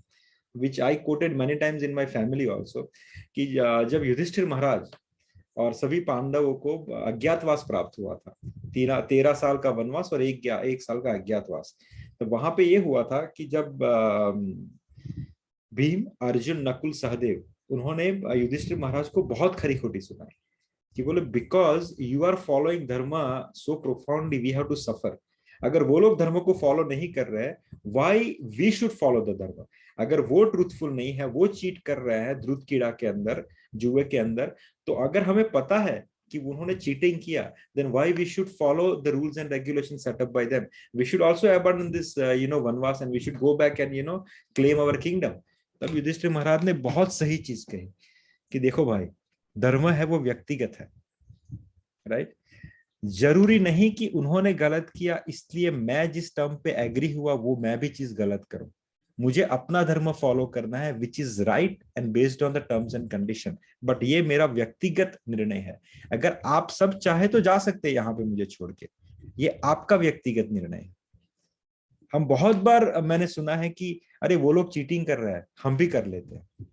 which I quoted many times in my family also, कि जब युधिष्ठिर महाराज और सभी पांडवों को अज्ञातवास प्राप्त हुआ था, 13 साल का वनवास और एक साल का अज्ञातवास, तो वहां पे ये हुआ था कि जब भीम, अर्जुन, नकुल, सहदेव, उन्होंने युधिष्ठिर महाराज को बहुत खरी खोटी सुनाई कि बोले because you are following dharma so profoundly we have to suffer. अगर वो लोग धर्म को फॉलो नहीं कर रहे हैं, why we should follow the dharma? अगर वो ट्रूथफुल नहीं है, वो चीट कर रहे हैं द्रुत कीड़ा के अंदर, जुए के अंदर, तो अगर हमें पता है कि उन्होंने चीटिंग किया, then why we should follow the rules and regulations set up by them? We should also abandon this vanvas and we should go back and claim our kingdom. तब युधिष्ठिर महाराज ने बहुत सही चीज कही कि देखो भाई, धर्म है वो व्यक्तिगत है, राइट? जरूरी नहीं कि उन्होंने गलत किया इसलिए मैं जिस टर्म पे एग्री हुआ वो मैं भी चीज गलत करूं। मुझे अपना धर्म फॉलो करना है which is right and based on the terms and condition, but ये मेरा व्यक्तिगत निर्णय है। अगर आप सब चाहे तो जा सकते हैं यहाँ पे मुझे छोड़ के, ये आपका व्यक्तिगत निर्णय है। हम बहुत बार मैंने सुना है कि अरे वो लोग चीटिंग कर रहा है, हम भी कर लेते हैं।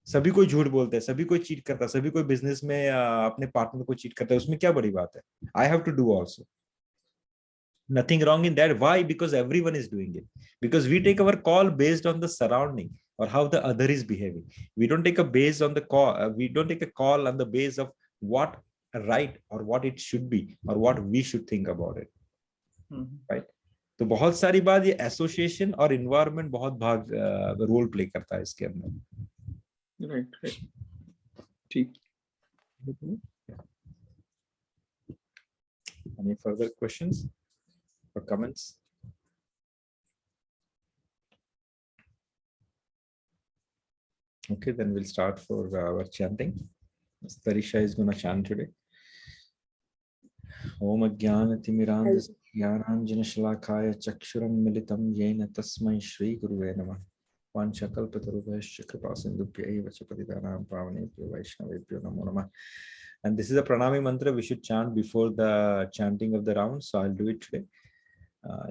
सभी कोई झूठ बोलते हैं, सभी कोई चीट करता है, सभी कोई बिजनेस में अपने पार्टनर को चीट करता है, उसमें क्या बड़ी बात है? I have to do also, nothing wrong in that. Why? Because everyone is doing it. Because we take our call based on the surrounding or how the other is behaving. We don't take a base on the call, we don't take a call on the base of what right or what it should be or what we should think about it. Right? तो बहुत सारी बात ये association और environment बहुत भाग role play करता है इसके अंदर। राइट, ठीक। Any further questions or comments? Okay, then we'll start for our chanting. Tarisha is going to chant today. Om Ajnanatimirandasya Jnananjanashalakaya Chakshuram Militam Yena Tasmai Shri Guruve Namah. Vanchakalpatarubhasya Kripasindubhya eva cha patitanam pavanebhyo Vaishnavebhyo Namo Namah. And this is a pranami mantra we should chant before the chanting of the round, so I'll do it today.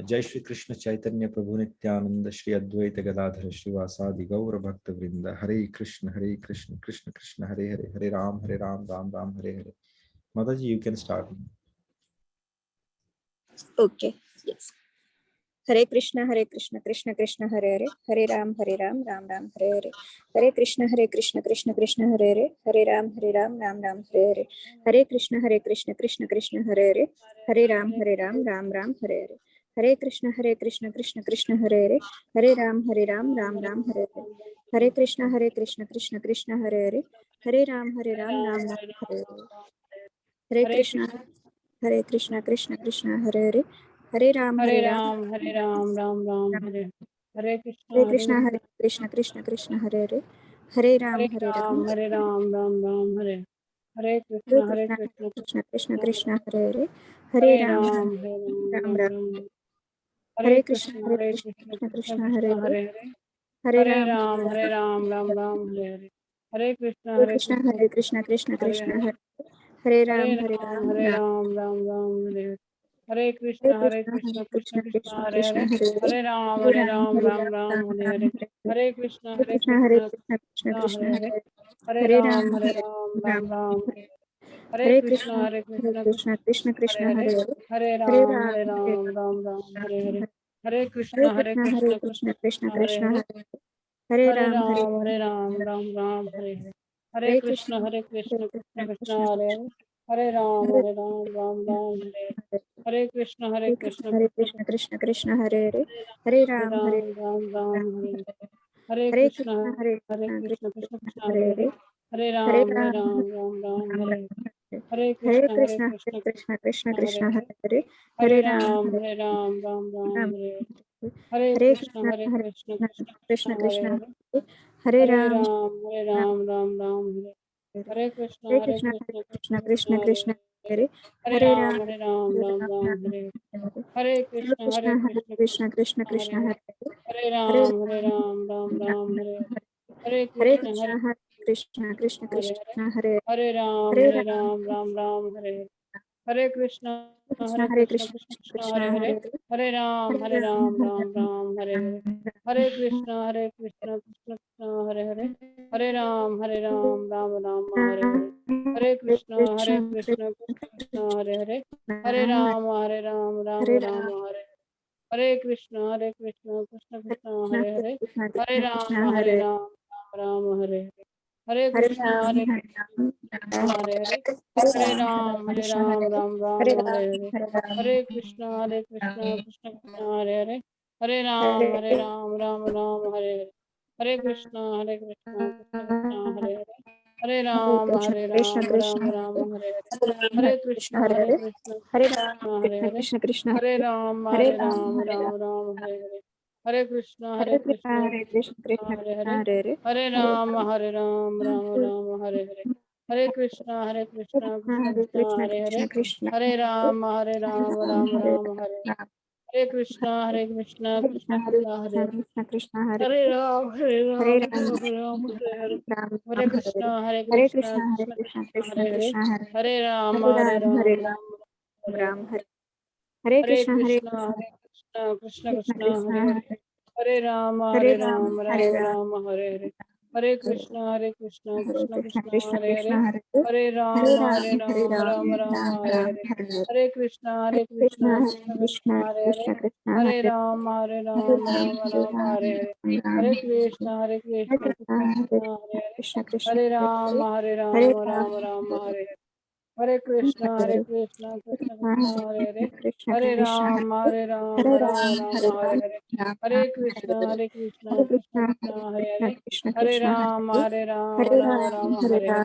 Jai Shri Krishna Chaitanya Prabhu Nityananda Shri Advaita Gadadhara Srivasadi Gaura Bhakta Vrinda. Hare Krishna Krishna Krishna Hare Hare, Hare Ram Ram Ram Hare Hare. Mataji, you can start. Okay, yes. Hare Krishna Krishna Krishna Hare Hare, Hare Ram Ram Ram Hare Hare. Hare Krishna Krishna Krishna Hare Hare, Hare Ram Ram Ram Hare Hare. Hare Krishna Krishna Krishna Hare Hare, Hare Ram Ram Ram Hare Hare. Hare Krishna Krishna Krishna Hare Hare, Hare Ram Ram Ram Hare Hare. Hare Krishna Krishna Hare Hare, Hare Ram Ram Ram Hare Hare. Hare Krishna Krishna Krishna Hare Hare, Hare Ram Ram Ram Hare. Hare Krishna Krishna Krishna Hare Hare, Hare Ram Ram Hare. Hare Krishna Krishna Krishna Hare Hare, Hare Ram Ram. Hare Krishna Krishna Hare Hare, Hare Ram Ram Hare. Hare Krishna Krishna Krishna Hare Hare, Ram Ram Hare. Hare Krishna Krishna Krishna Hare Hare, Hare Ram Ram Hare. Hare Krishna Krishna Krishna Hare, Hare Ram Ram. Hare Krishna Krishna Krishna Hare Hare, Hare Ram Ram. Hare Krishna Krishna Krishna Hare Hare, Hare Ram Hare. Hare Krishna Krishna Krishna Hare Hare Ram Ram Hare. Hare Krishna Krishna Krishna Hare Hare Ram Ram Hare. Hare Krishna Krishna Krishna Hare Hare Ram Ram Hare. Hare Krishna Krishna Krishna Hare Hare Ram Hare. Hare Krishna Krishna Krishna Hare Ram Hare. Hare Krishna Krishna Krishna Hare Hare Ram Hare. Hare Krishna Krishna Krishna Hare Hare Ram Hare. Hare Krishna Krishna Krishna Hare Hare Ram Hare. Hare Krishna Krishna Hare Hare Ram Hare. Hare Krishna Krishna Hare Hare Ram Hare. Hare Krishna Krishna Hare Hare Ram Hare. Hare Krishna Krishna Krishna Hare Hare Ram Hare. Hare Krishna Krishna Hare Hare Ram Hare. Hare Krishna Krishna Hare Hare Ram Hare. Hare Krishna Krishna Hare Hare Ram Hare. Hare Krishna Krishna Hare Ram Hare. Hare Krishna Krishna Hare Hare Ram Hare. Hare Krishna Krishna Hare Hare Ram Hare. Hare Krishna Krishna Krishna Hare Krishna Hare Hare Ram Hare Ram Ram Ram Hare Hare Ram Hare Ram Krishna Hare Krishna Hare Krishna Krishna Krishna Krishna Hare Hare Krishna Hare Hare Ram Hare Ram Ram Ram Hare Ram Hare Hare Hare Krishna Krishna Krishna Krishna Krishna Krishna Hare Hare Hare Hare Ram Hare Ram Hare Ram Ram Ram Hare Hare Hare Krishna Hare Krishna Krishna Krishna Krishna Hare Hare Krishna Hare Hare Hare Ram Ram Ram Ram Hare Ram Hare Hare Hare Krishna Hare Krishna Krishna Krishna Krishna Hare Hare Krishna Krishna Hare Hare Ram Hare Ram Ram Hare Hare Ram Hare Hare Krishna Krishna Krishna Hare Hare Krishna Krishna Hare Hare Ram Hare Ram Ram Hare Hare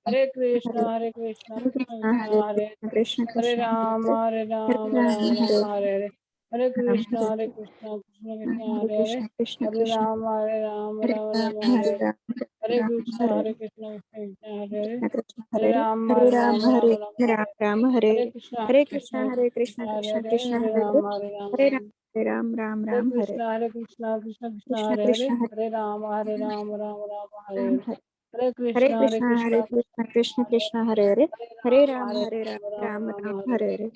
Hare Hare Krishna Krishna Krishna Krishna Hare Hare Krishna Hare Krishna Ram Hare Hare Ram Hare Hare Hare Krishna Krishna Krishna Hare Hare Hare Ram Ram Hare Hare Hare Ram Hare Hare Krishna Hare Krishna Krishna Krishna Hare Hare Krishna Hare Krishna Ram Hare Ram Hare Hare Hare Ram Krishna Hare Krishna Krishna Hare Hare Hare Krishna Krishna Hare Krishna Ram Hare Ram Ram Hare Hare Hare Ram Hare Ram Hare Krishna Krishna Hare Hare Krishna Krishna Hare Hare Ram Hare Ram Ram Hare Ram Hare Hare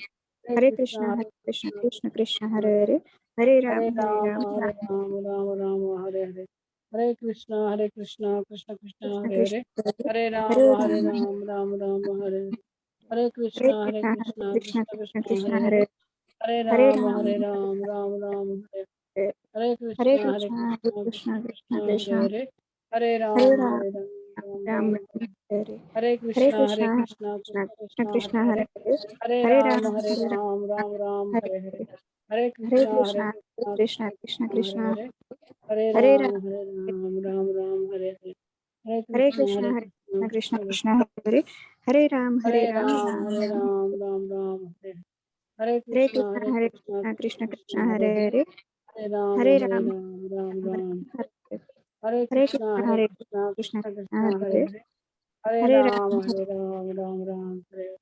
Hare Krishna Krishna Hare Krishna Hare Krishna Hare Krishna Hare Hare Ram Hare Ram Ram Hare Ram Hare Krishna Krishna Krishna Hare Hare Krishna Hare Ram Hare Ram Hare Hare Hare Hare Krishna Krishna Krishna Hare Krishna Hare Hare Hare Hare Ram Ram Ram Hare Hare Hare Hare Hare Hare Hare Krishna Krishna Krishna Krishna Hare Hare Hare Hare Hare Ram Ram Ram Hare Hare Hare Krishna Krishna Krishna Krishna Hare Hare Krishna Hare Hare Ram Hare Hare Hare Krishna Krishna Krishna Krishna Krishna Krishna Hare Hare Hare Hare Ram Hare Hare Krishna Krishna Krishna Krishna Krishna Hare Hare Hare Hare Ram Ram Ram Ram Ram Hare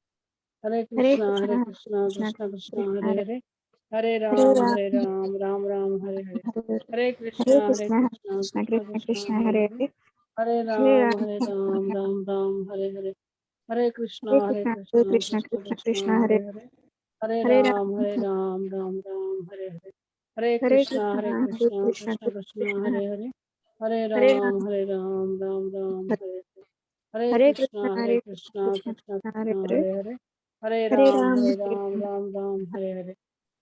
Hare Krishna Krishna Krishna Krishna Krishna Hare Hare Hare Hare Hare Ram Ram Hare Hare Hare Hare Hare Krishna Krishna Krishna Krishna Krishna Krishna Hare Krishna Hare Hare Hare Ram Hare Hare Hare Krishna Krishna Krishna Krishna Krishna Hare Hare Ram Ram Ram Hare Hare Hare Krishna Krishna Krishna Krishna Hare Hare Hare Hare Hare Hare Ram Ram Ram Hare Hare Hare Krishna Krishna Krishna Krishna Hare Hare Hare Hare Hare Ram Hare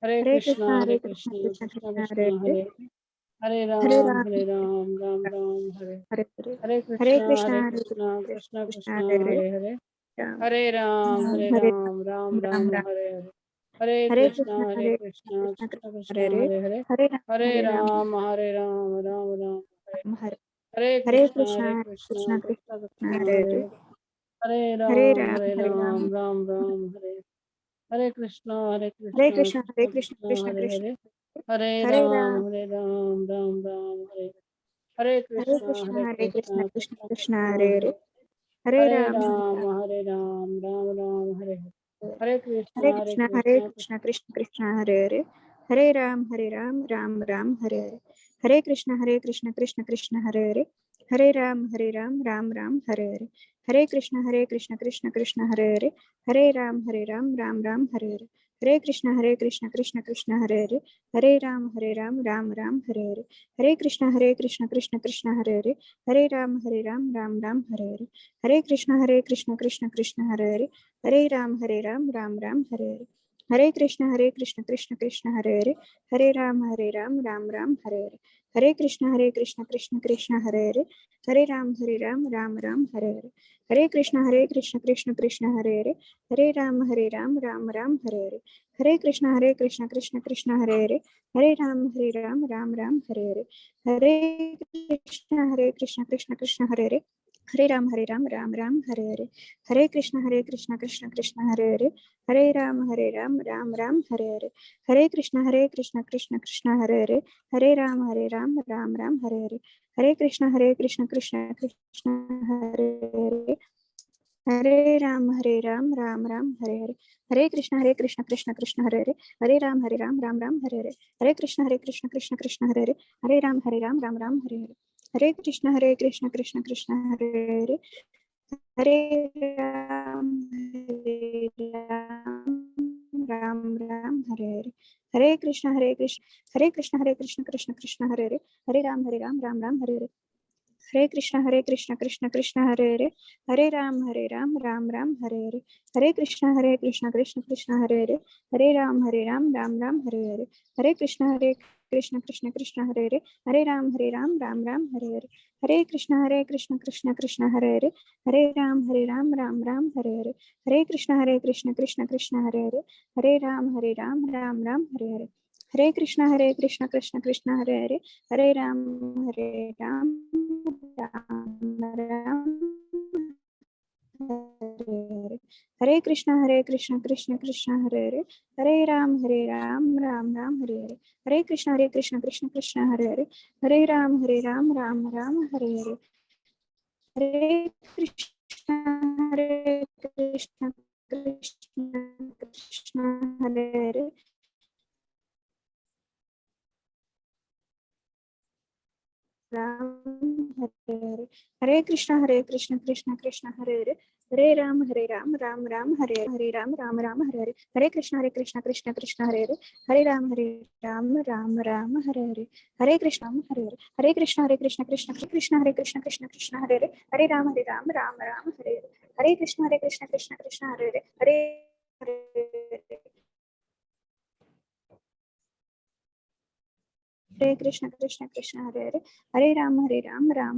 Hare Krishna Krishna Krishna Krishna Hare Hare Hare Hare Ram Hare Hare Hare Krishna Krishna Krishna Krishna Hare Hare Hare Hare Ram Hare Hare Hare Krishna Krishna Krishna Krishna Krishna Hare Hare Hare Hare Hare Ram Hare Hare Hare Krishna Krishna Krishna Krishna Hare Hare Hare Hare Ram Hare Hare Hare Hare Krishna Krishna Krishna Krishna Hare Krishna Hare Hare Hare Hare Hare Ram Hare Hare Hare Krishna Krishna Krishna Hare Krishna Hare Hare Hare Hare Hare Ram Hare Hare Hare Krishna Krishna Krishna Hare Hare Hare Hare Ram Hare Hare Ram Ram Hare Hare Hare Hare Krishna Krishna Krishna Hare Krishna Hare Hare Hare Hare Ram Hare Ram Hare Hare Hare Krishna Krishna Krishna Krishna Krishna Hare Hare Hare Hare Hare Hare Ram Ram Hare Hare Krishna Hare Krishna Krishna Krishna Krishna Hare Krishna Hare Hare Hare Ram Ram Hare Hare Hare Krishna Krishna Krishna Krishna Krishna Krishna Hare Hare Hare Hare Ram Hare Ram Hare Hare Hare Krishna Krishna Krishna Krishna Hare Hare Hare Ram Ram Hare Hare Hare Krishna Krishna Krishna Hare Hare Hare Ram Ram Hare Hare Hare Krishna Krishna Krishna Hare Hare Hare Ram Ram Hare Hare Hare Krishna Krishna Krishna Hare Hare Hare Ram Ram Hare Hare Hare Krishna Krishna Krishna Hare Hare Hare Ram Ram Hare Hare Hare Krishna Krishna Krishna Hare Hare Hare Ram Ram Hare Hare Hare Krishna Krishna Krishna Hare Hare Hare Ram Ram Hare Hare Hare Krishna Krishna Krishna Hare Hare Hare Ram Ram Hare Hare Hare Krishna Krishna Krishna Hare Hare Hare Ram Ram Hare Hare Hare Krishna Krishna Krishna Hare Hare Hare Ram Ram Hare Hare Hare Krishna Krishna Krishna Hare Hare Hare Ram Ram Hare Hare Hare Krishna Krishna Krishna Hare Hare Hare Ram Ram Hare Hare Hare Krishna Krishna Krishna Hare Hare Hare Ram Ram Hare Hare Hare Krishna Krishna Krishna Hare Hare Hare Ram Ram Ram Hare Hare, Hare Krishna Krishna Krishna Hare Hare Ram Ram Ram Hare Hare Krishna Krishna Krishna Hare Ram Ram Ram Hare Hare Krishna Krishna Krishna Hare Hare Ram Ram Ram Hare Hare Krishna Krishna Krishna Hare Hare Ram Ram Hare Hare Krishna Krishna Hare Ram Ram Ram Hare Krishna Krishna Krishna Hare Ram Ram Ram Hare Krishna Krishna Krishna Hare Ram Ram Ram Hare Krishna Krishna Krishna Hare Ram Ram Ram Hare Krishna Krishna Krishna Hare Ram Ram Ram Hare Krishna Krishna Krishna Hare Ram Ram Ram Hare Krishna Krishna Krishna Hare Ram Ram Ram Hare Krishna Krishna Krishna Hare Ram Ram Ram Hare Krishna Krishna Krishna Hare Ram Hare Krishna Krishna Krishna Hare Ram Ram Ram Hare Ram Ram Hare Krishna Krishna Krishna Hare Ram Ram Ram Hare Krishna Hare Krishna Krishna Krishna Hare Ram Ram Ram Hare Krishna Krishna Krishna Hare Krishna Krishna Hare Ram Ram